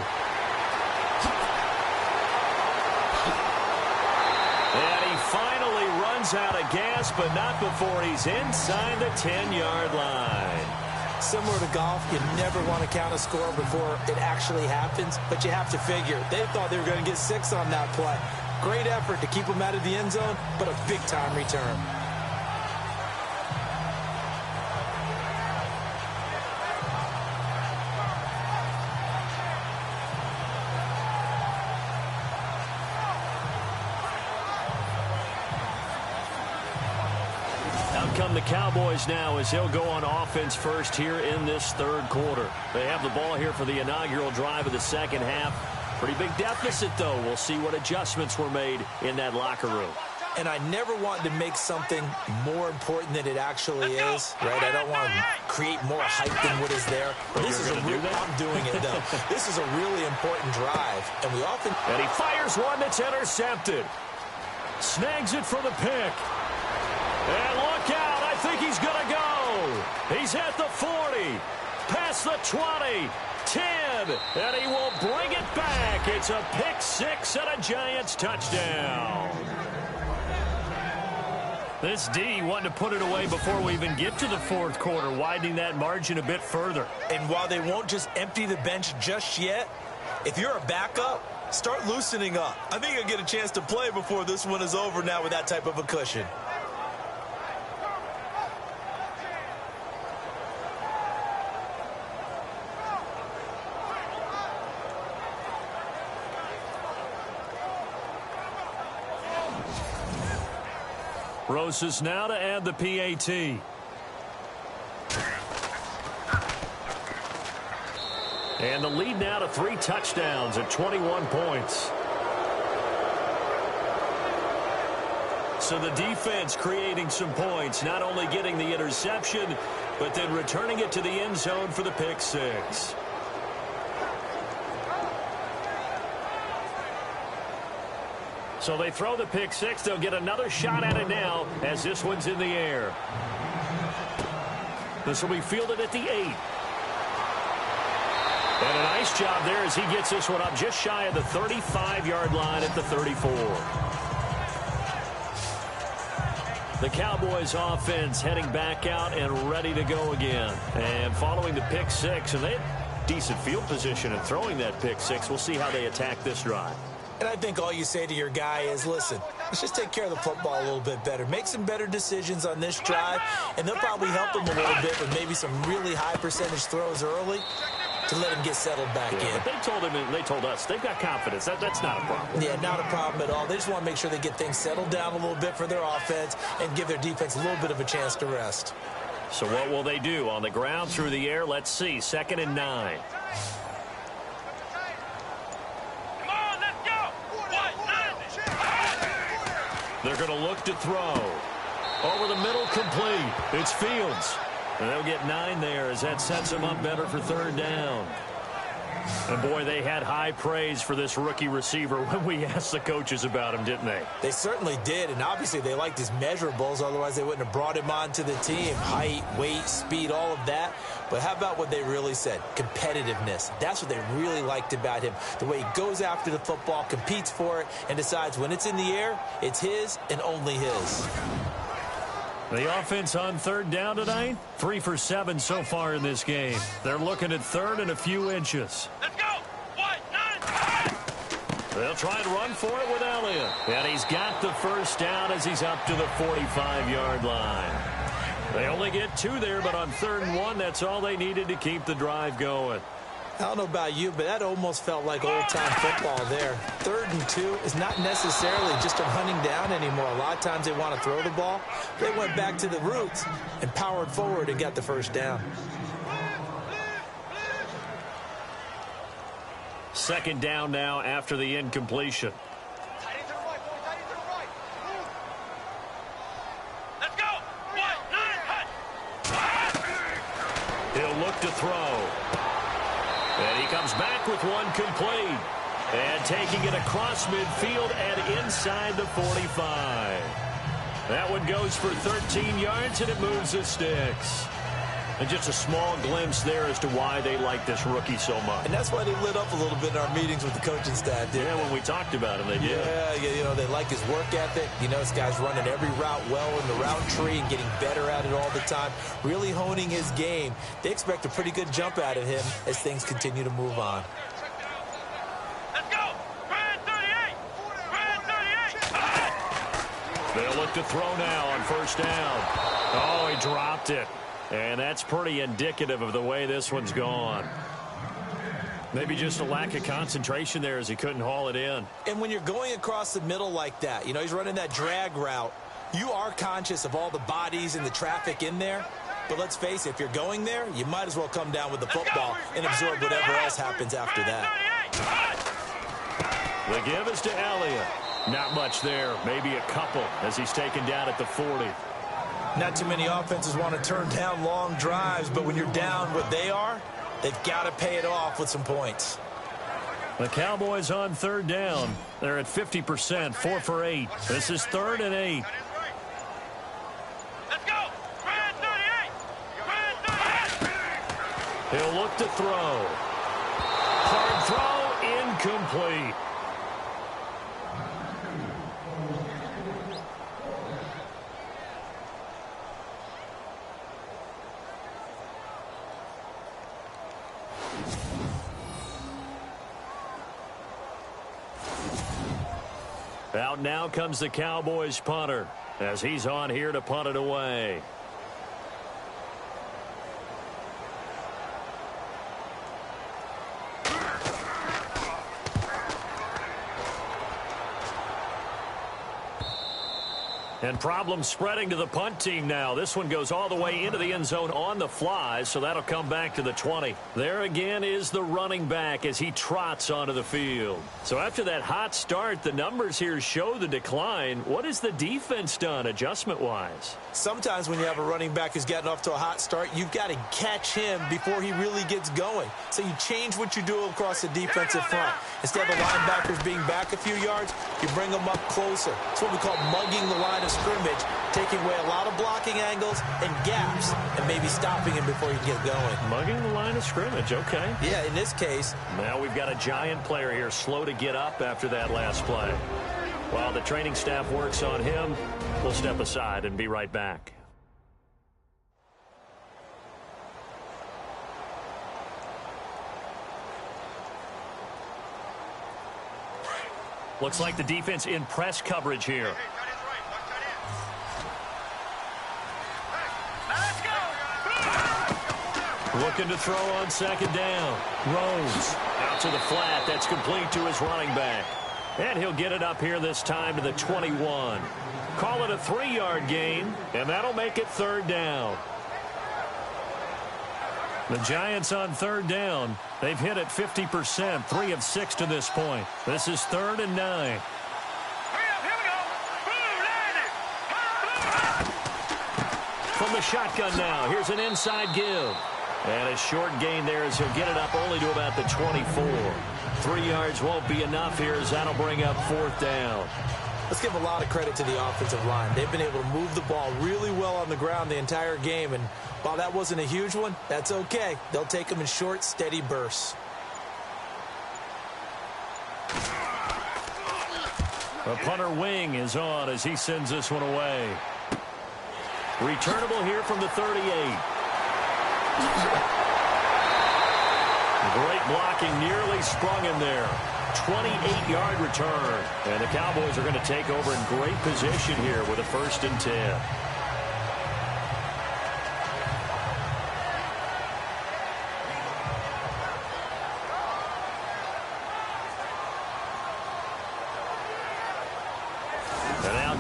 And he finally runs out of gas, but not before he's inside the 10-yard line. Similar to golf, you never want to count a score before it actually happens, but you have to figure they thought they were going to get 6 on that play. Great effort to keep them out of the end zone, but a big-time return. Out come the Cowboys now as they'll go on offense first here in this third quarter. They have the ball here for the inaugural drive of the second half. Pretty big deficit, though. We'll see what adjustments were made in that locker room. And I never want to make something more important than it actually is, right? I don't want to create more hype than what is there. This is I'm doing it, though. This is a really important drive, and we often... And he fires one that's intercepted. Snags it for the pick. And look out. I think he's going to go. He's at the 40. Past the 20. 10. And he will bring it back. It's a pick six and a Giants touchdown. This D wanted to put it away before we even get to the fourth quarter, widening that margin a bit further. And while they won't just empty the bench just yet, if you're a backup, start loosening up. I think you'll get a chance to play before this one is over now with that type of a cushion. Rosas now to add the PAT. And the lead now to 3 touchdowns at 21 points. So the defense creating some points, not only getting the interception, but then returning it to the end zone for the pick six. So they throw the pick six. They'll get another shot at it now as this one's in the air. This will be fielded at the 8. And a nice job there as he gets this one up just shy of the 35-yard line at the 34. The Cowboys offense heading back out and ready to go again. And following the pick six, and they had decent field position and throwing that pick six. We'll see how they attack this drive. And I think all you say to your guy is, listen, let's just take care of the football a little bit better. Make some better decisions on this drive, and they'll probably help him a little bit with maybe some really high percentage throws early to let him get settled back in. But they told him, and they told us, they've got confidence. That's not a problem. Yeah, not a problem at all. They just want to make sure they get things settled down a little bit for their offense and give their defense a little bit of a chance to rest. So what will they do? On the ground, through the air, let's see. 2nd and 9. They're going to look to throw. Over the middle, complete. It's Fields. And they'll get 9 there as that sets them up better for 3rd down. And, boy, they had high praise for this rookie receiver when we asked the coaches about him, didn't they? They certainly did, and obviously they liked his measurables. Otherwise, they wouldn't have brought him onto the team. Height, weight, speed, all of that. But how about what they really said? Competitiveness. That's what they really liked about him. The way he goes after the football, competes for it, and decides when it's in the air, it's his and only his. The offense on 3rd down tonight, 3 for 7 so far in this game. They're looking at 3rd and a few inches. Let's go. 1, 9, 10. They'll try and run for it with Elliott. And he's got the 1st down as he's up to the 45-yard line. They only get 2 there, but on 3rd and 1, that's all they needed to keep the drive going. I don't know about you, but that almost felt like old-time football there. 3rd and 2 is not necessarily just a running down anymore. A lot of times they want to throw the ball. They went back to the roots and powered forward and got the 1st down. 2nd down now after the incompletion. Let's go. 1, 9, 10. He'll look to throw. And he comes back with one complete. And taking it across midfield and inside the 45. That one goes for 13 yards, and it moves the sticks. And just a small glimpse there as to why they like this rookie so much. And that's why they lit up a little bit in our meetings with the coaching staff, didn't they? When we talked about him, they did. Yeah, you know, they like his work ethic. You know, this guy's running every route well in the route tree and getting better at it all the time, really honing his game. They expect a pretty good jump out of him as things continue to move on. Let's go. Brand 38. Brand 38. They'll look to throw now on 1st down. Oh, he dropped it. And that's pretty indicative of the way this one's gone. Maybe just a lack of concentration there as he couldn't haul it in. And when you're going across the middle like that, you know, he's running that drag route, You are conscious of all the bodies and the traffic in there, but let's face it, if you're going there, you might as well come down with the football and absorb whatever else happens after that. The give is to Elliott. Not much there, maybe a couple as he's taken down at the 40. Not too many offenses want to turn down long drives, but when you're down what they are, they've got to pay it off with some points. The Cowboys on third down. They're at 50%, 4 for 8. This is 3rd and 8. Let's go. Red 38. Red 38. He'll look to throw. Hard throw, incomplete. Out now comes the Cowboys punter as he's on here to punt it away. And problems spreading to the punt team now. This one goes all the way into the end zone on the fly, so that'll come back to the 20. There again is the running back as he trots onto the field. So after that hot start, the numbers here show the decline. What has the defense done adjustment-wise? Sometimes when you have a running back who's gotten off to a hot start, you've got to catch him before he really gets going. So you change what you do across the defensive front. Instead of the linebackers being back a few yards, you bring them up closer. It's what we call mugging the line of scrimmage, taking away a lot of blocking angles and gaps and maybe stopping him before he can get going. Mugging the line of scrimmage, okay. Yeah, in this case. Now we've got a giant player here slow to get up after that last play. While the training staff works on him, we'll step aside and be right back. Looks like the defense in press coverage here. Looking to throw on second down. Rose out to the flat. That's complete to his running back. And he'll get it up here this time to the 21. Call it a 3-yard gain, and that'll make it 3rd down. The Giants on 3rd down. They've hit it 50%, 3 of 6 to this point. This is 3rd and 9. From the shotgun now, here's an inside give. And a short gain there as he'll get it up only to about the 24. 3 yards won't be enough here as that'll bring up 4th down. Let's give a lot of credit to the offensive line. They've been able to move the ball really well on the ground the entire game. And while that wasn't a huge one, that's okay. They'll take them in short, steady bursts. The punter wing is on as he sends this one away. Returnable here from the 38. Great blocking, nearly sprung in there. 28-yard return. And the Cowboys are going to take over in great position here with a 1st and 10.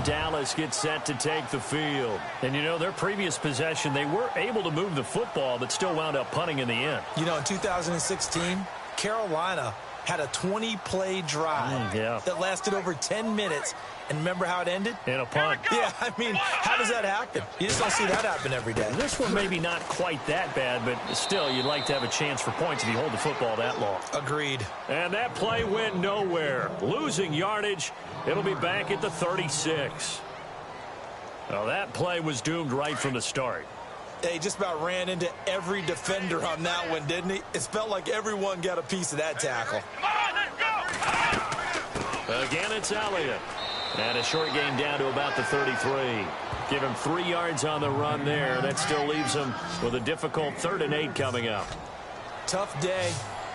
Dallas gets set to take the field. And, you know, their previous possession, they were able to move the football, but still wound up punting in the end. You know, in 2016, Carolina had a 20-play drive that lasted over 10 minutes. And remember how it ended? In a punt. Yeah, I mean, how does that happen? You just don't see that happen every day. This one maybe not quite that bad, but still, you'd like to have a chance for points if you hold the football that long. Agreed. And that play went nowhere. Losing yardage. It'll be back at the 36. Well, that play was doomed right from the start. They just about ran into every defender on that one, didn't he? It felt like everyone got a piece of that tackle. Again, it's Elliott. And a short gain down to about the 33. Give him 3 yards on the run there. That still leaves him with a difficult 3rd and 8 coming up. Tough day.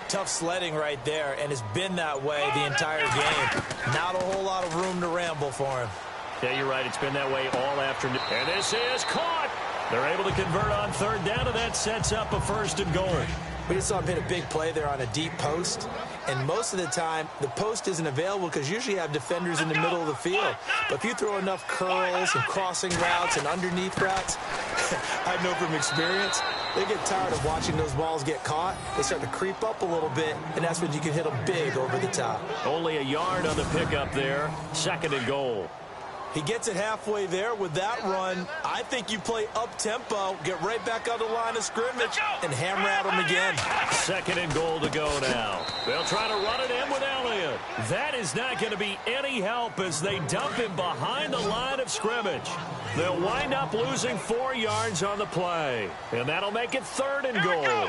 Tough sledding right there, and it's been that way the entire game. Not a whole lot of room to ramble for him. Yeah, you're right. It's been that way all afternoon. And this is caught. They're able to convert on 3rd down, and that sets up a 1st and goal. We just saw him hit a big play there on a deep post. And most of the time, the post isn't available because usually you have defenders in the middle of the field. But if you throw enough curls and crossing routes and underneath routes, I know from experience, they get tired of watching those balls get caught. They start to creep up a little bit, and that's when you can hit them big over the top. Only a yard on the pickup there. 2nd and goal. He gets it halfway there with that run. I think you play up-tempo, get right back on the line of scrimmage, and hammer at him again. 2nd and goal to go now. They'll try to run it in with Elliott. That is not going to be any help as they dump him behind the line of scrimmage. They'll wind up losing 4 yards on the play, and that'll make it 3rd and goal.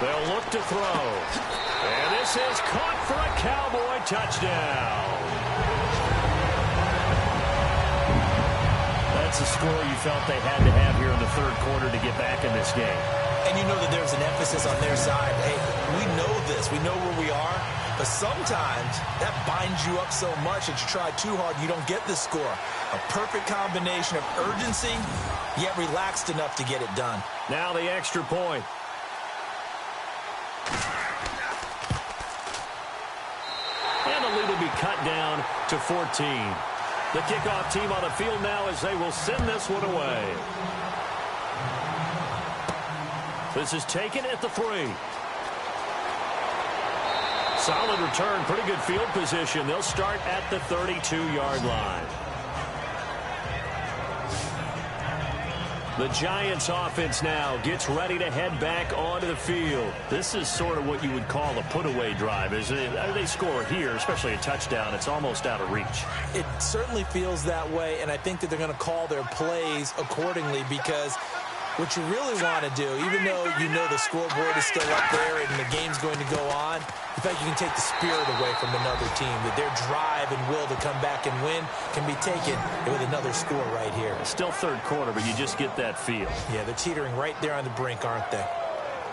They'll look to throw. And this is caught for a Cowboy touchdown. That's a score you felt they had to have here in the 3rd quarter to get back in this game. And you know that there's an emphasis on their side. Hey, we know this. We know where we are. But sometimes that binds you up so much that you try too hard, you don't get the score. A perfect combination of urgency, yet relaxed enough to get it done. Now the extra point. And the lead will be cut down to 14. The kickoff team on the field now as they will send this one away. This is taken at the 3. Solid return, pretty good field position. They'll start at the 32-yard line. The Giants offense now gets ready to head back onto the field. This is sort of what you would call a put-away drive. They score here, especially a touchdown. It's almost out of reach. It certainly feels that way, and I think that they're going to call their plays accordingly because what you really want to do, even though you know the scoreboard is still up there and the game's going to go on, in fact, you can take the spirit away from another team, that their drive and will to come back and win can be taken with another score right here. Still 3rd quarter, but you just get that feel. Yeah, they're teetering right there on the brink, aren't they?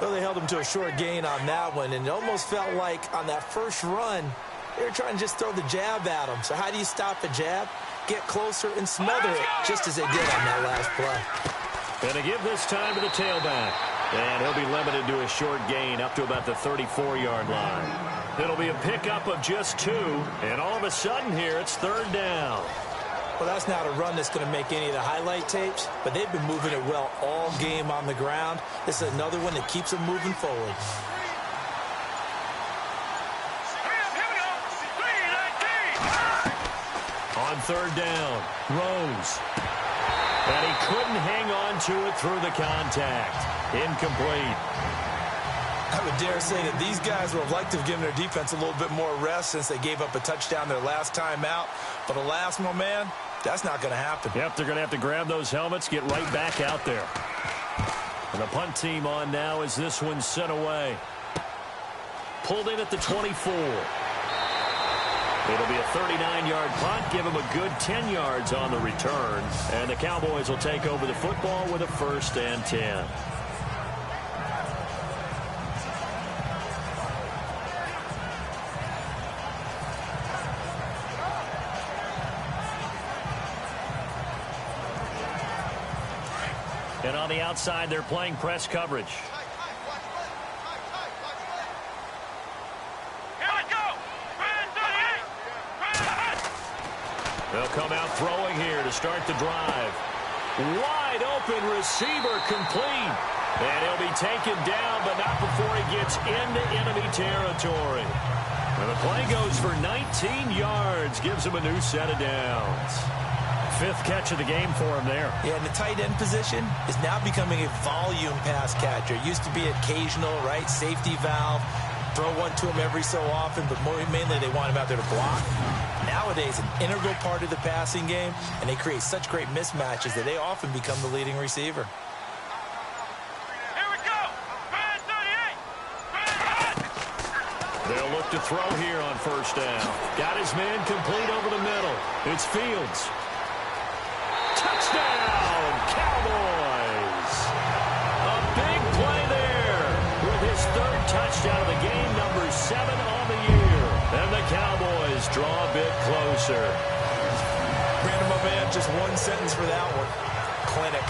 Well, they held them to a short gain on that one, and it almost felt like on that first run, they were trying to just throw the jab at them. So how do you stop a jab? Get closer and smother it, just as they did on that last play. And to give this time to the tailback. And he'll be limited to a short gain up to about the 34-yard line. It'll be a pickup of just 2. And all of a sudden here, it's 3rd down. Well, that's not a run that's going to make any of the highlight tapes, but they've been moving it well all game on the ground. This is another one that keeps them moving forward. On 3rd down, Rose. And he couldn't hang on to it through the contact. Incomplete. I would dare say that these guys would have liked to have given their defense a little bit more rest since they gave up a touchdown their last time out. But alas, my man, that's not going to happen. Yep, they're going to have to grab those helmets, get right back out there. And the punt team on now as this one's sent away. Pulled in at the 24. It'll be a 39-yard punt, give them a good 10 yards on the return. And the Cowboys will take over the football with a 1st and 10. And on the outside, they're playing press coverage. They'll come out throwing here to start the drive. Wide open receiver complete. And he'll be taken down, but not before he gets into enemy territory. And the play goes for 19 yards. Gives him a new set of downs. 5th catch of the game for him there. Yeah, and the tight end position is now becoming a volume pass catcher. It used to be occasional, right? Safety valve. Throw one to him every so often, but mainly they want him out there to block. Nowadays, an integral part of the passing game, and they create such great mismatches that they often become the leading receiver. Here we go. 38. They'll look to throw here on 1st down. Got his man complete over the middle. It's Fields. Touchdown, Cowboys. A big play there with his 3rd touchdown of the game, number 7 on the year. And the Cowboys draw a bit closer. Brandon, my man, just one sentence for that one. Clinic.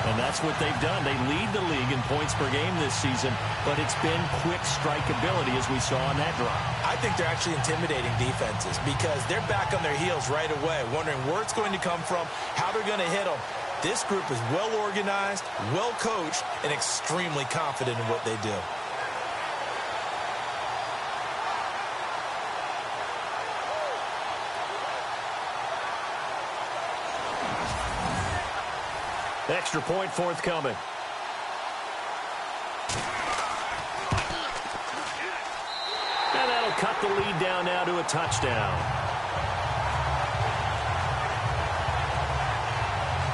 And that's what they've done. They lead the league in points per game this season, but it's been quick strikeability as we saw on that drive. I think they're actually intimidating defenses because they're back on their heels right away, wondering where it's going to come from, how they're going to hit them. This group is well organized, well coached, and extremely confident in what they do. Extra point forthcoming. And that'll cut the lead down now to a touchdown.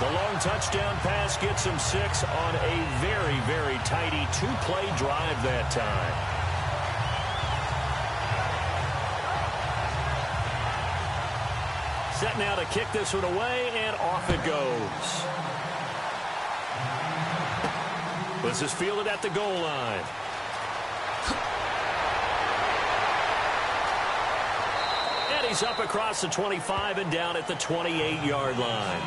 The long touchdown pass gets him 6 on a very, very tidy two-play drive that time. Set now to kick this one away, and off it goes. This is fielded at the goal line. And he's up across the 25 and down at the 28-yard line.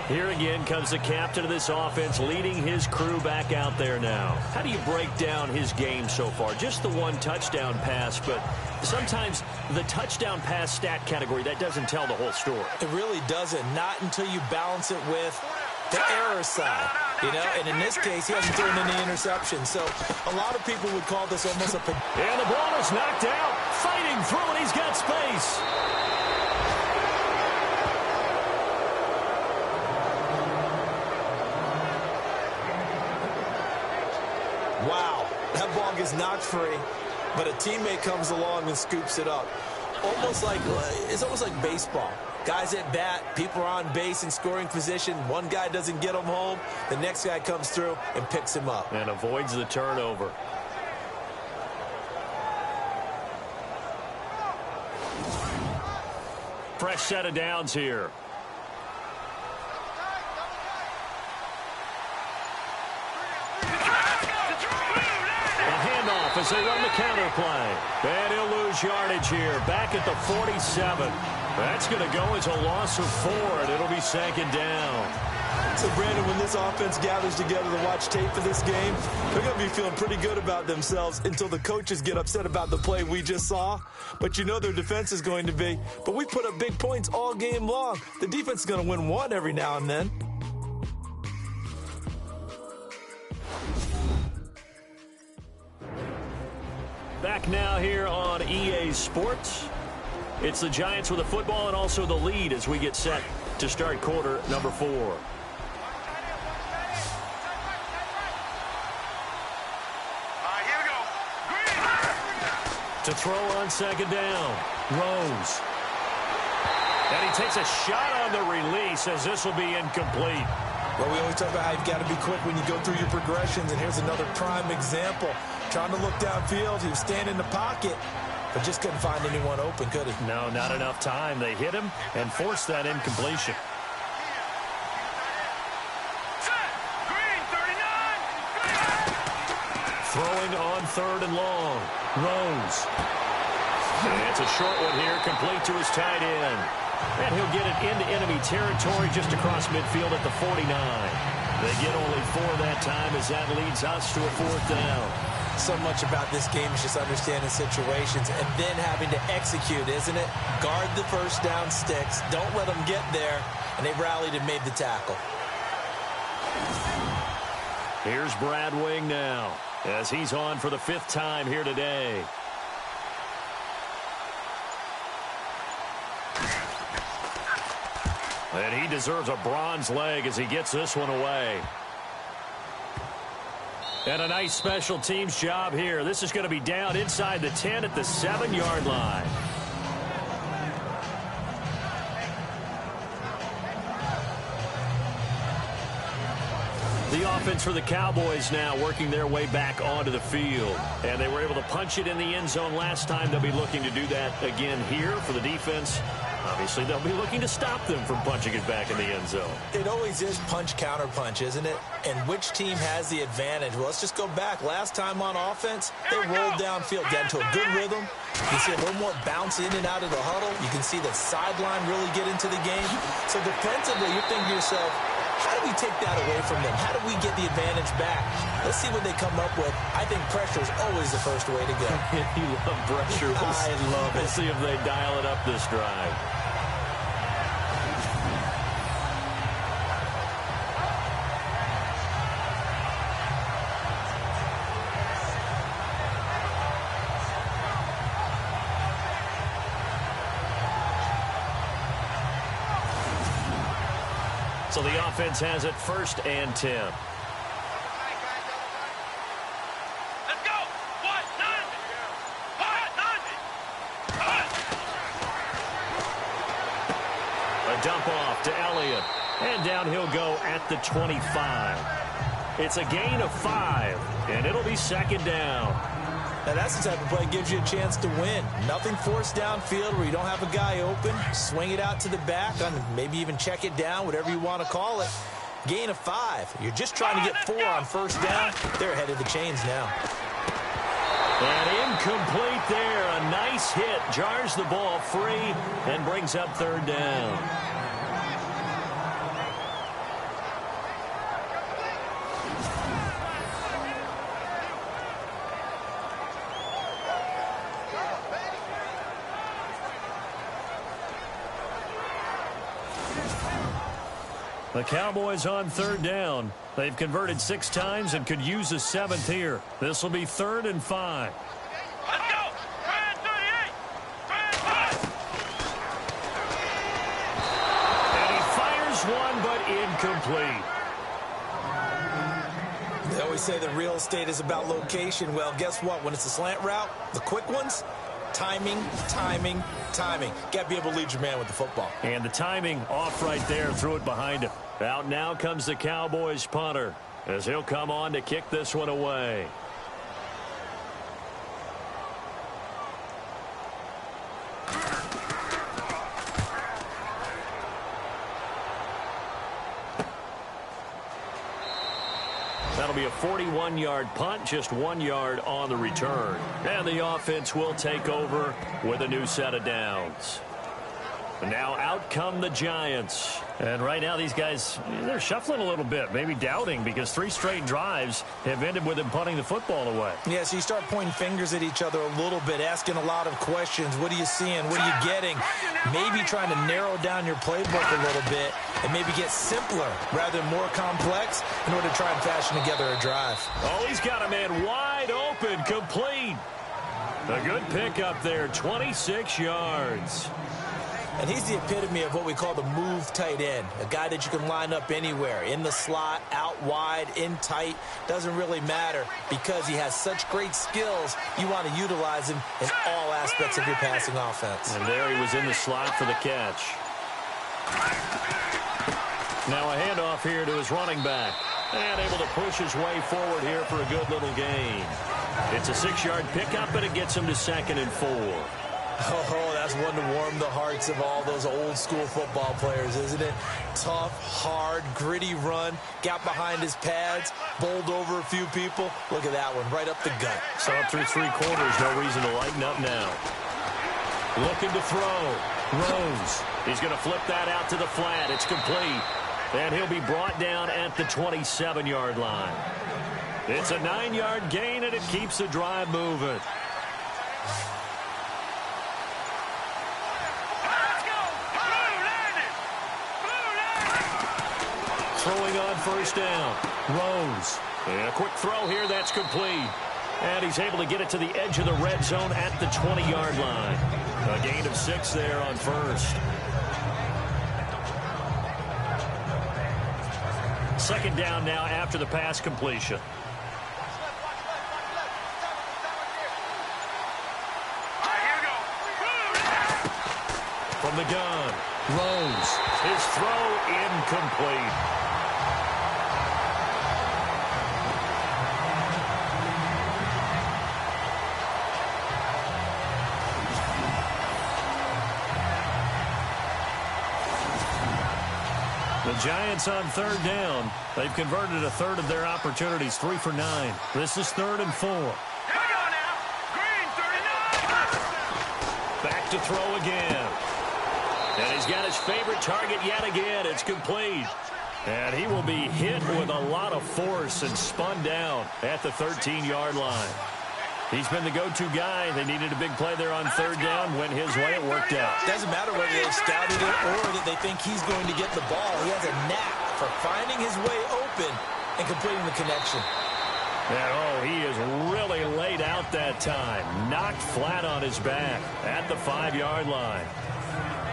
Here again comes the captain of this offense, leading his crew back out there now. How do you break down his game so far? Just the one touchdown pass, but sometimes the touchdown pass stat category, that doesn't tell the whole story. It really doesn't, not until you balance it with the error side. You know, and in this case, he hasn't thrown any interceptions. So a lot of people would call this almost a... And the ball is knocked out, fighting through, and he's got space. Wow, that ball gets knocked free, but a teammate comes along and scoops it up. It's almost like baseball. Guys at bat, people are on base in scoring position. One guy doesn't get him home. The next guy comes through and picks him up. And avoids the turnover. Fresh set of downs here. As they run the counter play. And he'll lose yardage here. Back at the 47. That's going to go as a loss of 4, and it'll be 2nd down. So, Brandon, when this offense gathers together to watch tape for this game, they're going to be feeling pretty good about themselves until the coaches get upset about the play we just saw. But you know their defense is going to be. But we put up big points all game long. The defense is going to win one every now and then. Back now here on EA Sports. It's the Giants with the football and also the lead as we get set to start quarter number 4. Here we go. To throw on 2nd down. Rose. And he takes a shot on the release as this will be incomplete. Well, we always talk about how you've got to be quick when you go through your progressions, and here's another prime example. Trying to look downfield, he was standing in the pocket, but just couldn't find anyone open, could he? No, not enough time. They hit him and forced that incompletion. Green, 39. Throwing on 3rd and long. Rose. And it's a short one here, complete to his tight end. And he'll get it into enemy territory just across midfield at the 49. They get only 4 that time as that leads us to a 4th down. So much about this game is just understanding situations and then having to execute, isn't it? Guard the first down sticks. Don't let them get there. And they rallied and made the tackle. Here's Brad Wing now as he's on for the 5th time here today. And he deserves a bronze leg as he gets this one away. And a nice special teams job here. This is going to be down inside the 10 at the 7-yard line. The offense for the Cowboys now working their way back onto the field. And they were able to punch it in the end zone last time. They'll be looking to do that again here for the defense. Obviously, they'll be looking to stop them from punching it back in the end zone. It always is punch-counter-punch, isn't it? And which team has the advantage? Well, let's just go back. Last time on offense, they rolled downfield, got into a good rhythm. You can see a little more bounce in and out of the huddle. You can see the sideline really get into the game. So defensively, you're thinking to yourself, how do we take that away from them? How do we get the advantage back? Let's see what they come up with. I think pressure is always the first way to go. You love pressure. I love it. We'll see if they dial it up this drive. So the offense has it 1st and 10. Let's go. What? None. What? None. A dump off to Elliott. And down he'll go at the 25. It's a gain of 5, and it'll be 2nd down. Now, that's the type of play that gives you a chance to win. Nothing forced downfield where you don't have a guy open. Swing it out to the back, maybe even check it down, whatever you want to call it. Gain of 5. You're just trying to get 4 on 1st down. They're ahead of the chains now. And incomplete there. A nice hit. Jars the ball free and brings up 3rd down. The Cowboys on 3rd down. They've converted 6 times and could use a 7th here. This will be 3rd and 5. Let's go. 38. 5. And he fires one, but incomplete. They always say the real estate is about location. Well, guess what? When it's a slant route, the quick ones, timing, timing, timing. Got to be able to lead your man with the football. And the timing off right there. Threw it behind him. Out now comes the Cowboys punter as he'll come on to kick this one away. That'll be a 41-yard punt, just 1 yard on the return. And the offense will take over with a new set of downs. And now out come the Giants. And right now these guys, they're shuffling a little bit, maybe doubting, because 3 straight drives have ended with them punting the football away. Yeah, so you start pointing fingers at each other a little bit, asking a lot of questions. What are you seeing? What are you getting? Maybe trying to narrow down your playbook a little bit and maybe get simpler rather than more complex in order to try and fashion together a drive. Oh, he's got a man wide open, complete. A good pickup there, 26 yards. And he's the epitome of what we call the move tight end, a guy that you can line up anywhere, in the slot, out wide, in tight, doesn't really matter because he has such great skills. You want to utilize him in all aspects of your passing offense. And there he was in the slot for the catch. Now a handoff here to his running back. And able to push his way forward here for a good little gain. It's a 6-yard pickup, and it gets him to 2nd and 4. Oh, that's one to warm the hearts of all those old-school football players, isn't it? Tough, hard, gritty run, got behind his pads, bowled over a few people. Look at that one, right up the gut. So up through 3 quarters, no reason to lighten up now. Looking to throw. Rose. He's going to flip that out to the flat. It's complete. And he'll be brought down at the 27-yard line. It's a 9-yard gain, and it keeps the drive moving. Throwing on 1st down. Rose. And a quick throw here. That's complete. And he's able to get it to the edge of the red zone at the 20-yard line. A gain of 6 there on 1st. 2nd down now after the pass completion. From the gun, Rose. His throw incomplete. The Giants on third down. They've converted a third of their opportunities, 3 for 9. This is 3rd and 4. Here we go now. Green, 39. Back to throw again. And he's got his favorite target yet again. It's complete. And he will be hit with a lot of force and spun down at the 13-yard line. He's been the go-to guy. They needed a big play there on third down. Went his way. It worked out. Doesn't matter whether they scouted it or that they think he's going to get the ball. He has a knack for finding his way open and completing the connection. And, he is really laid out that time. Knocked flat on his back at the 5-yard line.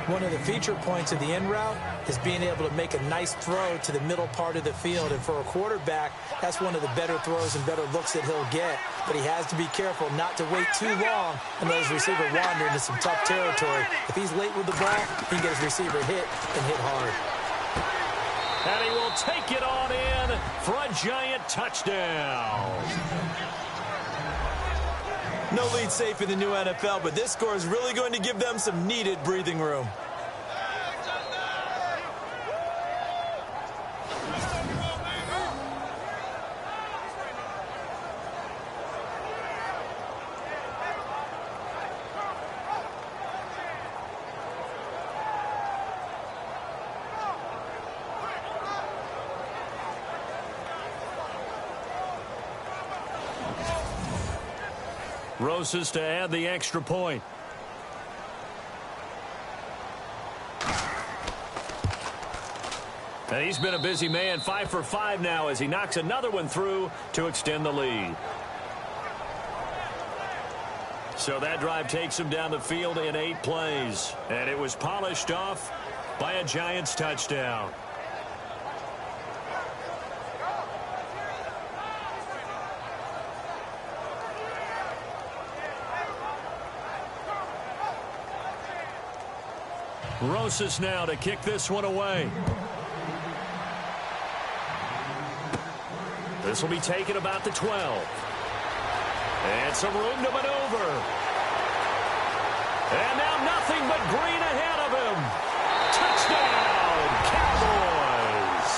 One of the feature points of the in route is being able to make a nice throw to the middle part of the field. And for a quarterback, that's one of the better throws and better looks that he'll get. But he has to be careful not to wait too long and let his receiver wander into some tough territory. If he's late with the ball, he can get his receiver hit and hit hard. And he will take it on in for a Giant touchdown. No lead safe in the new NFL, but this score is really going to give them some needed breathing room. Roses to add the extra point. And he's been a busy man, 5 for 5 now as he knocks another one through to extend the lead. So that drive takes him down the field in 8 plays. And it was polished off by a Giants touchdown. Rosas now to kick this one away. This will be taken about the 12. And some room to maneuver. And now nothing but green ahead of him. Touchdown, Cowboys.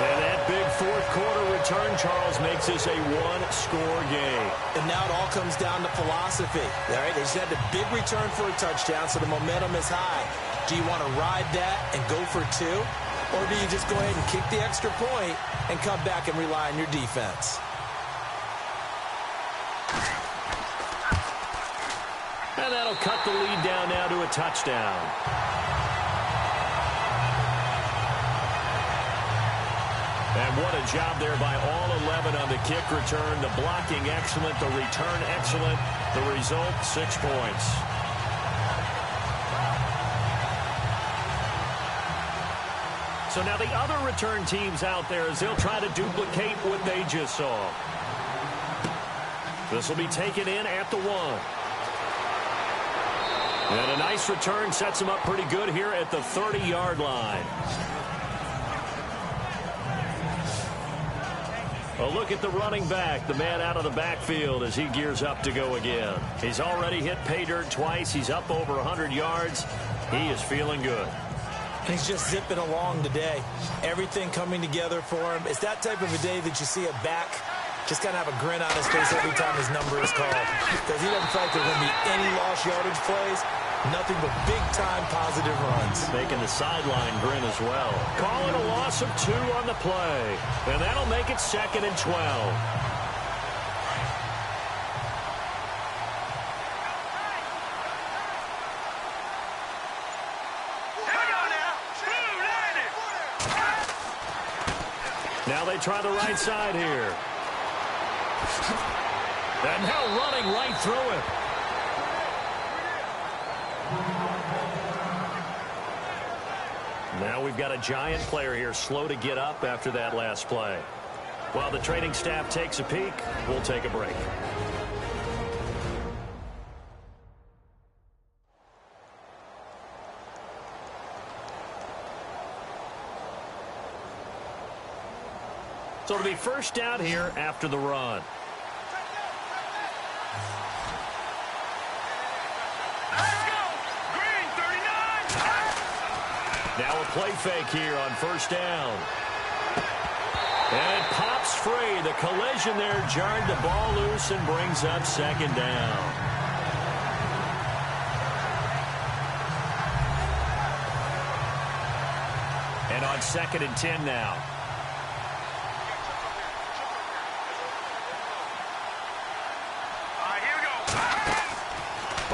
And that big fourth quarter return, Charles, makes this a one-score game. And now it all comes down to philosophy. All right, they just had a big return for a touchdown, so the momentum is high. Do you want to ride that and go for 2? Or do you just go ahead and kick the extra point and come back and rely on your defense? And that'll cut the lead down now to a touchdown. And what a job there by all 11 on the kick return. The blocking excellent, the return excellent. The result, 6 points. So now the other return teams out there as they'll try to duplicate what they just saw. This will be taken in at the 1. And a nice return sets them up pretty good here at the 30-yard line. A look at the running back, the man out of the backfield as he gears up to go again. He's already hit pay dirt twice. He's up over 100 yards. He is feeling good. He's just zipping along today. Everything coming together for him. It's that type of a day that you see a back just kind of have a grin on his face every time his number is called. Because he doesn't feel like there's going to be any lost yardage plays. Nothing but big-time positive runs. Making the sideline grin as well. Calling a loss of 2 on the play. And that'll make it 2nd and 12. Now they try the right side here. And now running right through it. Now we've got a Giant player here slow to get up after that last play. While the training staff takes a peek, we'll take a break. So it'll be first down here after the run. play fake here on first down. And it pops free. The collision there jarred the ball loose and brings up second down. And on 2nd and 10 now. Here we go.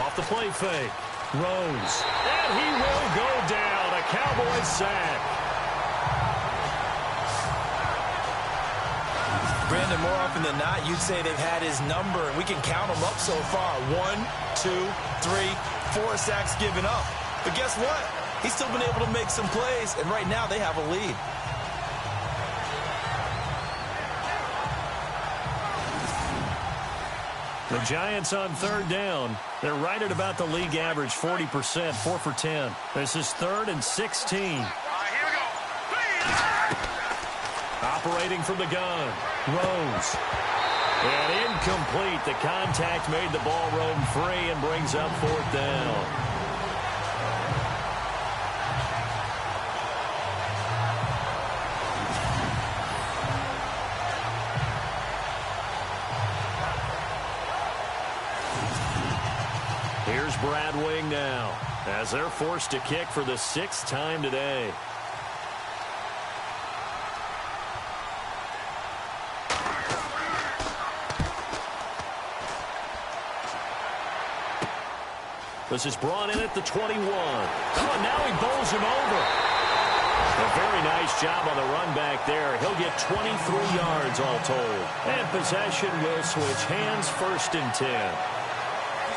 Off the play fake. Rose. And he will go down. A Cowboys sack. Brandon, more often than not, you'd say they've had his number, and we can count them up so far. 1, 2, 3, 4 sacks given up. But guess what? He's still been able to make some plays, and right now they have a lead. The Giants on 3rd down. They're right at about the league average, 40%, 4 for 10. This is 3rd and 16. Here we go. Operating from the gun. Rose. And incomplete. The contact made the ball roam free and brings up 4th down. Here's Brad Wing now as they're forced to kick for the 6th time today. This is brought in at the 21. Oh, now he bowls him over. A very nice job on the run back there. He'll get 23 yards all told. And possession will switch hands, 1st and 10.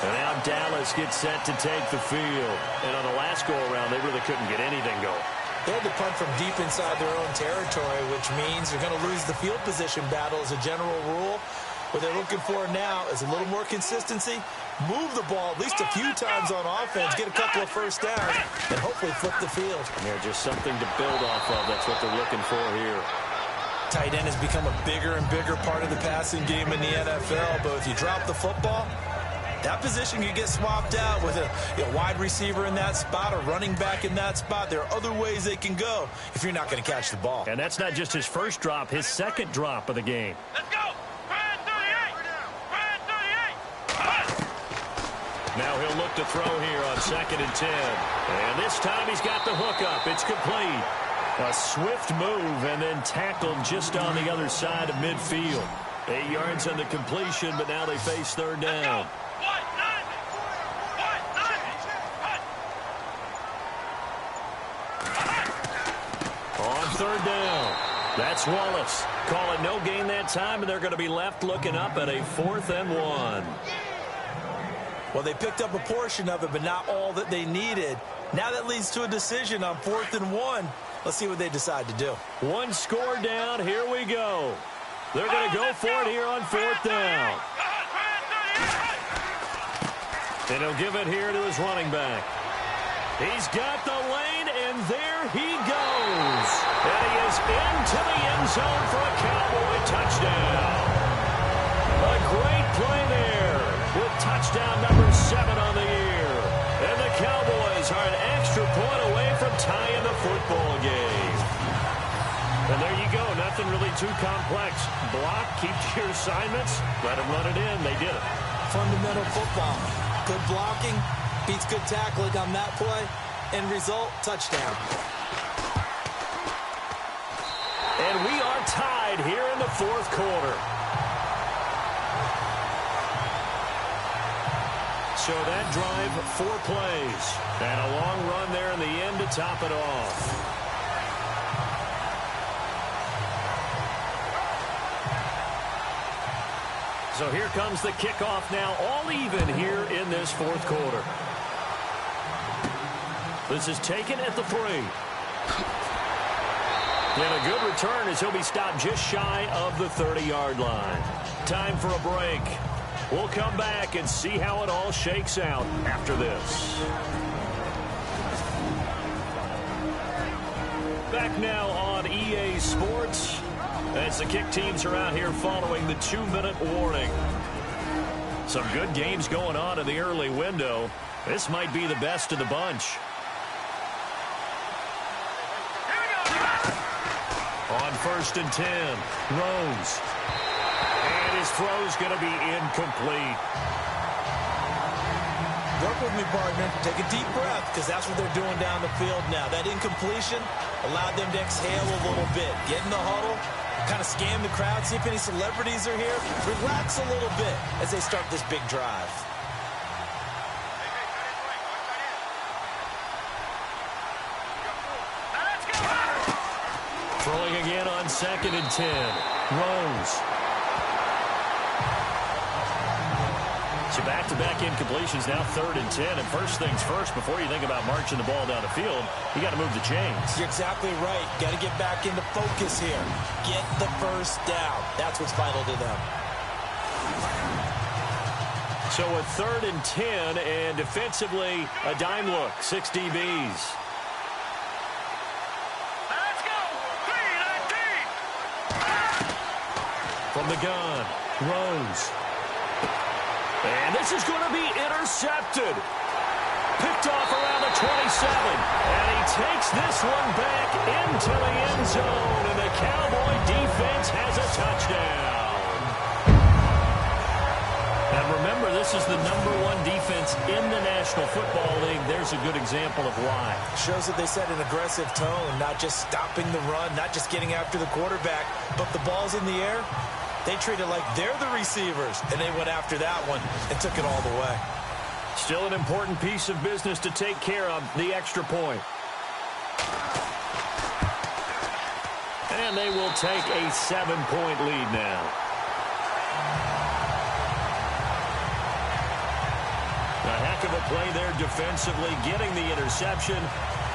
And now Dallas gets set to take the field. And on the last go-around, they really couldn't get anything going. They had to punt from deep inside their own territory, which means they're going to lose the field position battle as a general rule. What they're looking for now is a little more consistency, move the ball at least a few times on offense, get a couple of first downs, and hopefully flip the field. Yeah, just something to build off of. That's what they're looking for here. Tight end has become a bigger and bigger part of the passing game in the NFL, but if you drop the football, that position can get swapped out with a wide receiver in that spot, a running back in that spot. There are other ways they can go if you're not going to catch the ball. And that's not just his first drop, his 2nd drop of the game. Let's go. Now he'll look to throw here on 2nd and 10. And this time he's got the hook up. It's complete. A swift move and then tackled just on the other side of midfield. 8 yards on the completion, but now they face 3rd down. On 3rd down, that's Wallace. Call it no gain that time, and they're going to be left looking up at a 4th and 1. Well, they picked up a portion of it, but not all that they needed. Now that leads to a decision on 4th and 1. Let's see what they decide to do. One score down. Here we go. They're going to go for it here on 4th down. And he'll give it here to his running back. He's got the lane, and there he goes. And he is into the end zone for a Cowboy touchdown. A great play there with touchdown number 7 on the year. And the Cowboys are an extra point away from tying the football game. And there you go. Nothing really too complex. Block, keep to your assignments, let them run it in. They did it. Fundamental football. Good blocking beats good tackling on that play. End result, touchdown. And we are tied here in the 4th quarter. So that drive, 4 plays. And a long run there in the end to top it off. So here comes the kickoff now, all even here in this 4th quarter. This is taken at the 3. And a good return as he'll be stopped just shy of the 30-yard line. Time for a break. We'll come back and see how it all shakes out after this. Back now on EA Sports as the kick teams are out here following the 2-minute warning. Some good games going on in the early window. This might be the best of the bunch. first and 10. Rose. And his throw's going to be incomplete. Work with me, partner. Take a deep breath, because that's what they're doing down the field now. That incompletion allowed them to exhale a little bit. Get in the huddle, kind of scan the crowd, see if any celebrities are here. Relax a little bit as they start this big drive. Throwing again on second and 10. Rose. So back-to-back incompletions, now third and 10. And first things first, before you think about marching the ball down the field, you got to move the chains. You're exactly right. Got to get back into focus here. Get the first down. That's what's vital to them. So a third and 10, and defensively, a dime look. 6 DBs. Let's go. 3-19. From the gun, Rose. And this is going to be intercepted. Picked off around the 27. And he takes this one back into the end zone. And the Cowboy defense has a touchdown. And remember, this is the #1 defense in the National Football League. There's a good example of why. Shows that they set an aggressive tone, not just stopping the run, not just getting after the quarterback, but the ball's in the air. They treat it like they're the receivers, and they went after that one and took it all the way. Still an important piece of business to take care of, the extra point. And they will take a 7-point lead now. A heck of a play there defensively, getting the interception,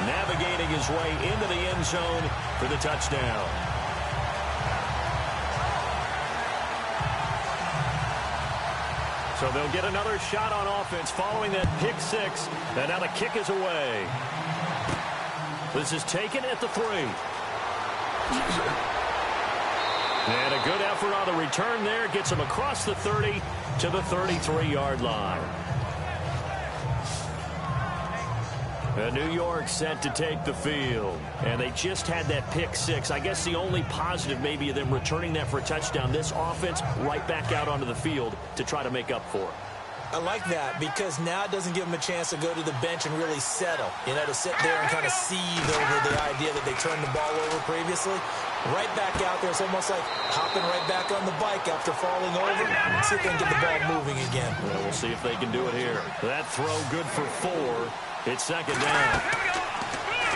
navigating his way into the end zone for the touchdown. So they'll get another shot on offense following that pick six. And now the kick is away. This is taken at the 3. And a good effort on the return there. Gets him across the 30 to the 33-yard line. And New York set to take the field. And they just had that pick six. I guess the only positive maybe of them returning that for a touchdown. This offense right back out onto the field to try to make up for it. I like that because now it doesn't give them a chance to go to the bench and really settle. You know, to sit there and kind of seethe over the idea that they turned the ball over previously. Right back out there. It's almost like hopping right back on the bike after falling over. See if they can get the ball moving again. Well, we'll see if they can do it here. That throw good for 4. It's second down.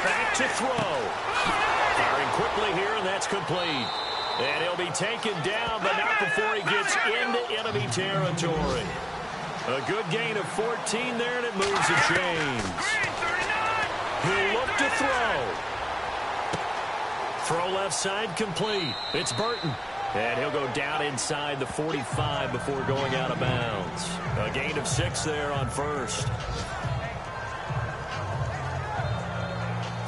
Back to throw. Firing quickly here, and that's complete. And he'll be taken down, but not before he gets into enemy territory. A good gain of 14 there, and it moves the chains. He'll look to throw. Throw left side complete. It's Burton. And he'll go down inside the 45 before going out of bounds. A gain of 6 there on first.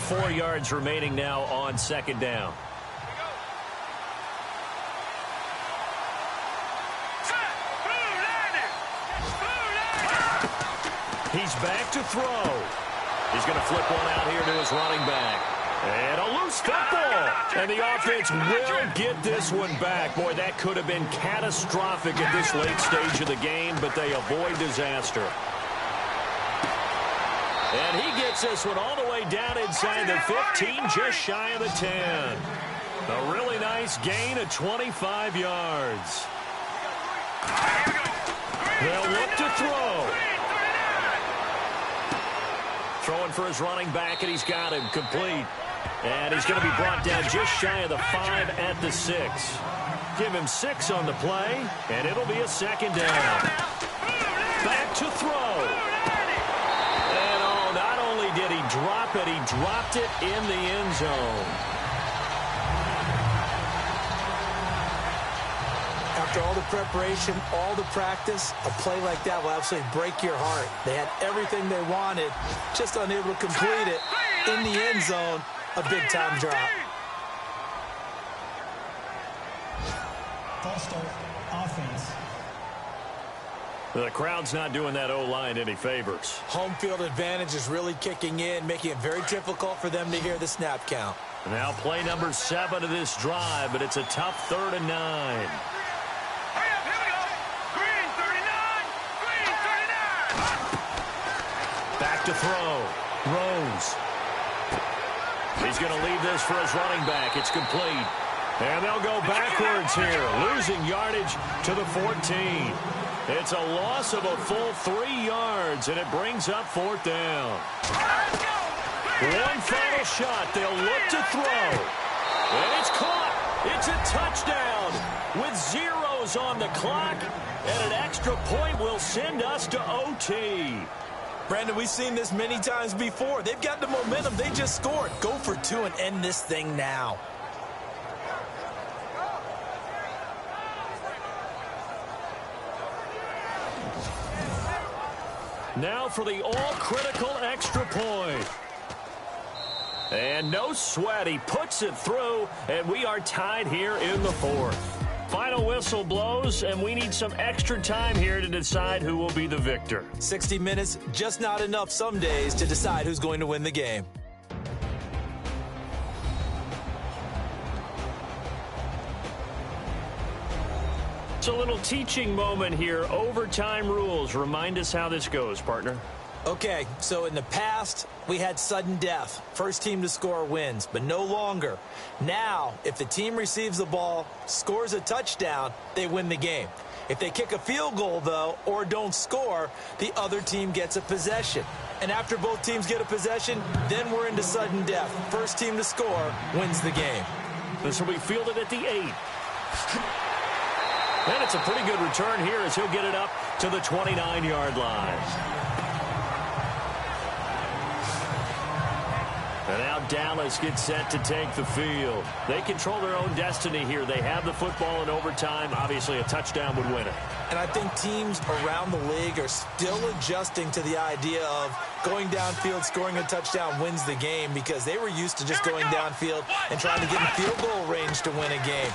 4 yards remaining now on second down. He's back to throw. He's going to flip one out here to his running back. And a loose football. And the offense will get this one back. Boy, that could have been catastrophic at this late stage of the game, but they avoid disaster. And he gets this one all the way down inside the 15, just shy of the 10. A really nice gain of 25 yards. They'll look to throw. Throwing for his running back, and he's got him complete. And he's going to be brought down just shy of the 5 at the 6. Give him 6 on the play, and it'll be a second down. Back to throw. Did he drop it? He dropped it in the end zone. After all the preparation, all the practice, a play like that will absolutely break your heart. They had everything they wanted, just unable to complete it in the end zone. A big-time drop. False start, offense. The crowd's not doing that O-line any favors. Home field advantage is really kicking in, making it very difficult for them to hear the snap count. Now play number 7 of this drive, but it's a tough 3rd and 9. Hurry up, here we go. Green 39. Green 39. Back to throw. Rose. He's going to leave this for his running back. It's complete. And they'll go backwards here, losing yardage to the 14. It's a loss of a full 3 yards, and it brings up 4th down. One final shot. They'll look to throw. And it's caught. It's a touchdown with zeros on the clock. And an extra point will send us to OT. Brandon, we've seen this many times before. They've got the momentum. They just scored. Go for 2 and end this thing now. Now for the all-critical extra point. And no sweat. He puts it through, and we are tied here in the 4th. Final whistle blows, and we need some extra time here to decide who will be the victor. 60 minutes, just not enough some days to decide who's going to win the game. It's a little teaching moment here. Overtime rules. Remind us how this goes, partner. Okay, so in the past, we had sudden death. First team to score wins, but no longer. Now, if the team receives the ball, scores a touchdown, they win the game. If they kick a field goal, though, or don't score, the other team gets a possession. And after both teams get a possession, then we're into sudden death. First team to score wins the game. This will be fielded at the 8. And it's a pretty good return here as he'll get it up to the 29-yard line. And now Dallas gets set to take the field. They control their own destiny here. They have the football in overtime. Obviously, a touchdown would win it. And I think teams around the league are still adjusting to the idea of going downfield, scoring a touchdown wins the game, because they were used to just going downfield and trying to get in field goal range to win a game.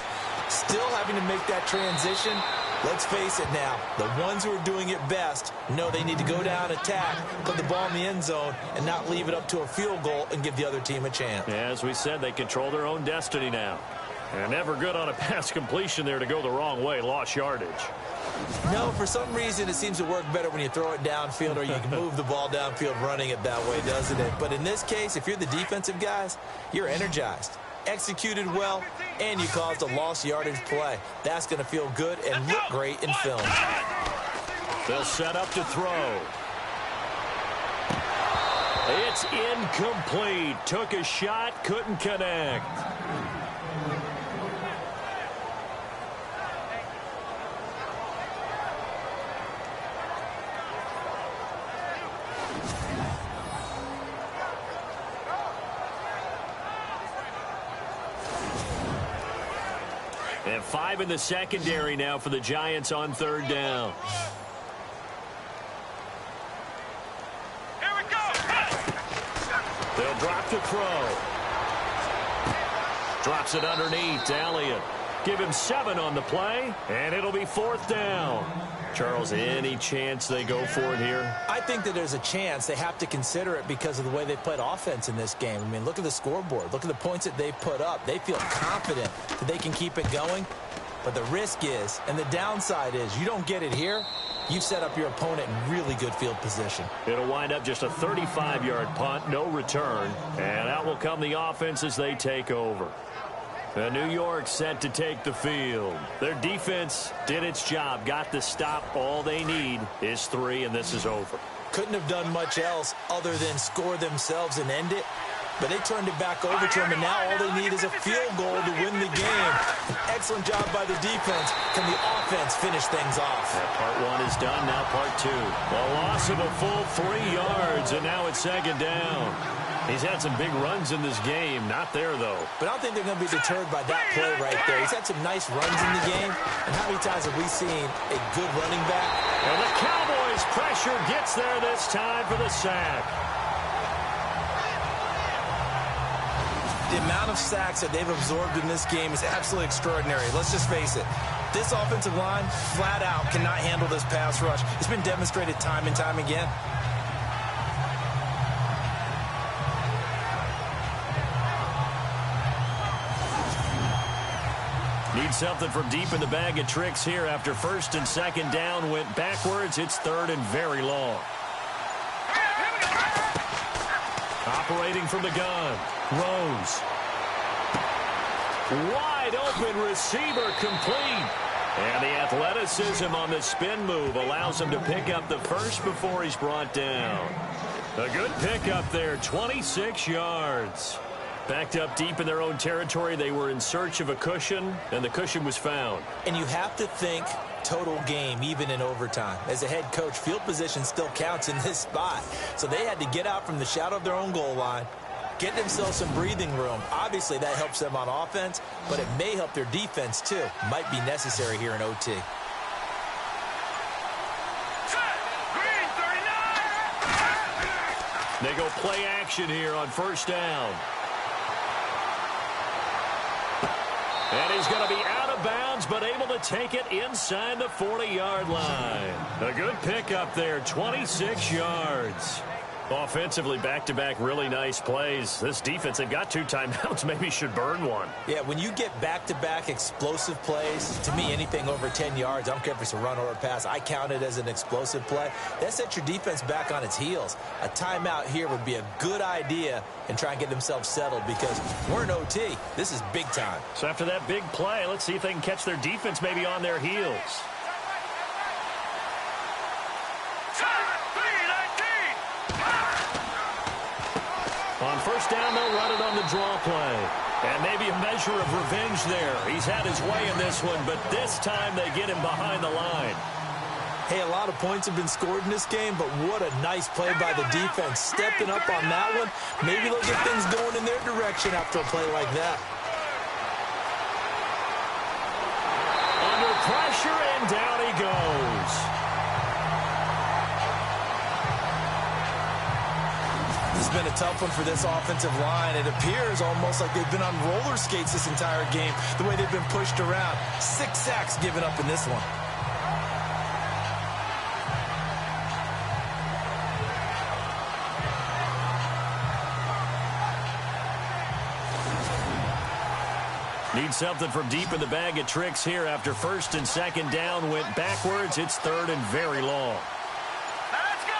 Still having to make that transition. Let's face it now, the ones who are doing it best know they need to go down, attack, put the ball in the end zone, and not leave it up to a field goal and give the other team a chance. Yeah, as we said, they control their own destiny now. And never good on a pass completion there to go the wrong way, lost yardage. No, for some reason it seems to work better when you throw it downfield or you can move the ball downfield running it that way, doesn't it? But in this case, if you're the defensive guys, you're energized, executed well, and you caused a lost yardage play. That's going to feel good and look great in film. They'll set up to throw. It's incomplete. Took a shot, couldn't connect. And 5 in the secondary now for the Giants on 3rd down. Here we go. They'll drop the throw. Drops it underneath to Elliott. Give him 7 on the play, and it'll be 4th down. Charles, any chance they go for it here? I think that there's a chance. They have to consider it because of the way they played offense in this game. I mean, look at the scoreboard. Look at the points that they've put up. They feel confident that they can keep it going. But the risk is, and the downside is, you don't get it here, you've set up your opponent in really good field position. It'll wind up just a 35-yard punt, no return. And out will come the offense as they take over. The New York set to take the field. Their defense did its job, got the stop. All they need is 3, and this is over. Couldn't have done much else other than score themselves and end it. But they turned it back over to them, and now all they need is a field goal to win the game. Excellent job by the defense. Can the offense finish things off? That part 1 is done, now part 2. A loss of a full 3 yards, and now it's 2nd down. He's had some big runs in this game. Not there, though. But I don't think they're going to be deterred by that play right there. He's had some nice runs in the game. And how many times have we seen a good running back? And the Cowboys' pressure gets there this time for the sack. The amount of sacks that they've absorbed in this game is absolutely extraordinary. Let's just face it. This offensive line, flat out, cannot handle this pass rush. It's been demonstrated time and time again. Need something from deep in the bag of tricks here after first and second down went backwards. It's third and very long. Operating from the gun, Rose. Wide open receiver complete. And the athleticism on the spin move allows him to pick up the first before he's brought down. A good pickup there, 26 yards. Backed up deep in their own territory, they were in search of a cushion, and the cushion was found. And you have to think total game, even in overtime. As a head coach, field position still counts in this spot. So they had to get out from the shadow of their own goal line, get themselves some breathing room. Obviously, that helps them on offense, but it may help their defense, too. Might be necessary here in OT. They go play action here on first down. And he's going to be out of bounds, but able to take it inside the 40-yard line. A good pickup there, 26 yards. Offensively, back-to-back really nice plays. This defense, they've got 2 timeouts, maybe should burn one. Yeah, when you get back-to-back explosive plays, to me, anything over 10 yards, I don't care if it's a run or a pass, I count it as an explosive play. That sets your defense back on its heels. A timeout here would be a good idea and try and get themselves settled because we're in OT. This is big time. So after that big play, let's see if they can catch their defense maybe on their heels. On first down, they'll run it on the draw play. And maybe a measure of revenge there. He's had his way in this one, but this time they get him behind the line. Hey, a lot of points have been scored in this game, but what a nice play by the defense. Stepping up on that one, maybe they'll get things going in their direction after a play like that. Under pressure, and down he goes. This has been a tough one for this offensive line. It appears almost like they've been on roller skates this entire game, the way they've been pushed around. 6 sacks given up in this one. Need something from deep in the bag of tricks here after first and second down went backwards. It's third and very long. Let's go!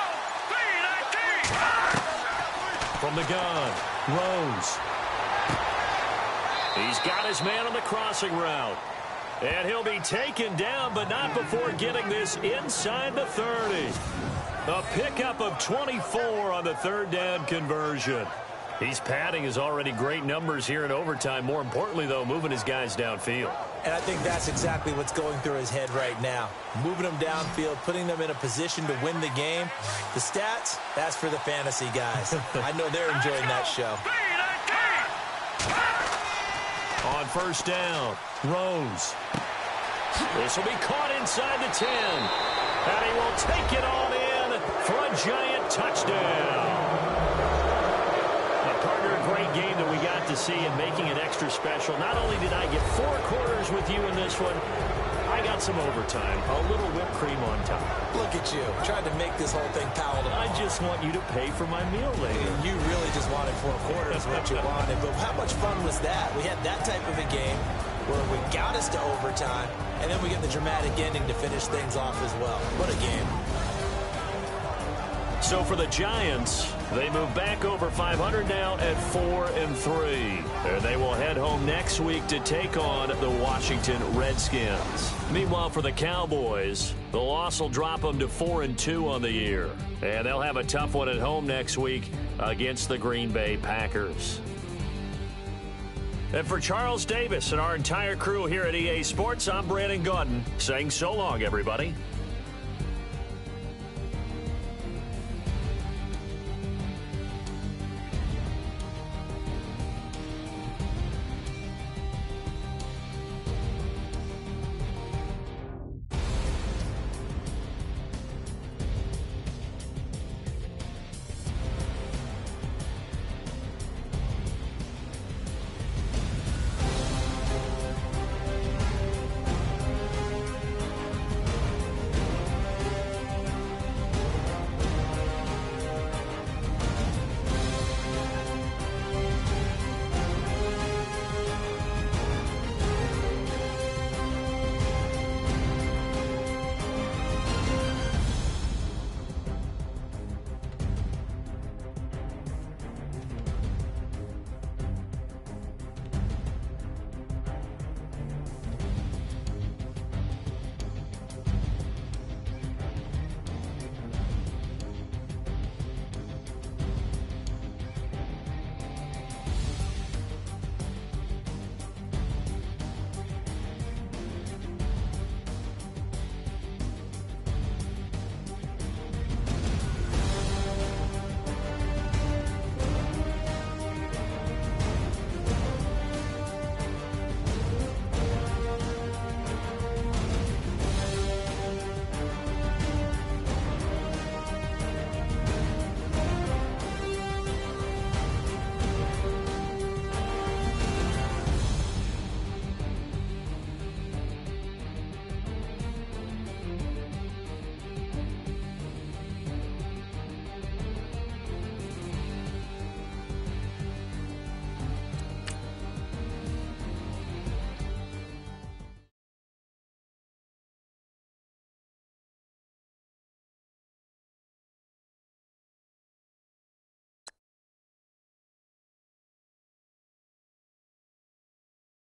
3-19! From the gun, Rose. He's got his man on the crossing route. And he'll be taken down, but not before getting this inside the 30. A pickup of 24 on the third down conversion. He's padding his already great numbers here in overtime. More importantly, though, moving his guys downfield. And I think that's exactly what's going through his head right now. Moving them downfield, putting them in a position to win the game. The stats, that's for the fantasy guys. I know they're enjoying that show. On first down, Rose. This will be caught inside the 10. And he will take it on in for a giant touchdown. Partner, a great game that we got to see and making it extra special. Not only did I get 4 quarters with you in this one, I got some overtime. A little whipped cream on top. Look at you, trying to make this whole thing palatable. I just want you to pay for my meal later. You really just wanted 4 quarters, what you wanted. But how much fun was that? We had that type of a game where we got us to overtime, and then we get the dramatic ending to finish things off as well. What a game. So for the Giants, they move back over 500 now at 4-3. And they will head home next week to take on the Washington Redskins. Meanwhile, for the Cowboys, the loss will drop them to 4-2 on the year. And they'll have a tough one at home next week against the Green Bay Packers. And for Charles Davis and our entire crew here at EA Sports, I'm Brandon Gaudin saying so long, everybody.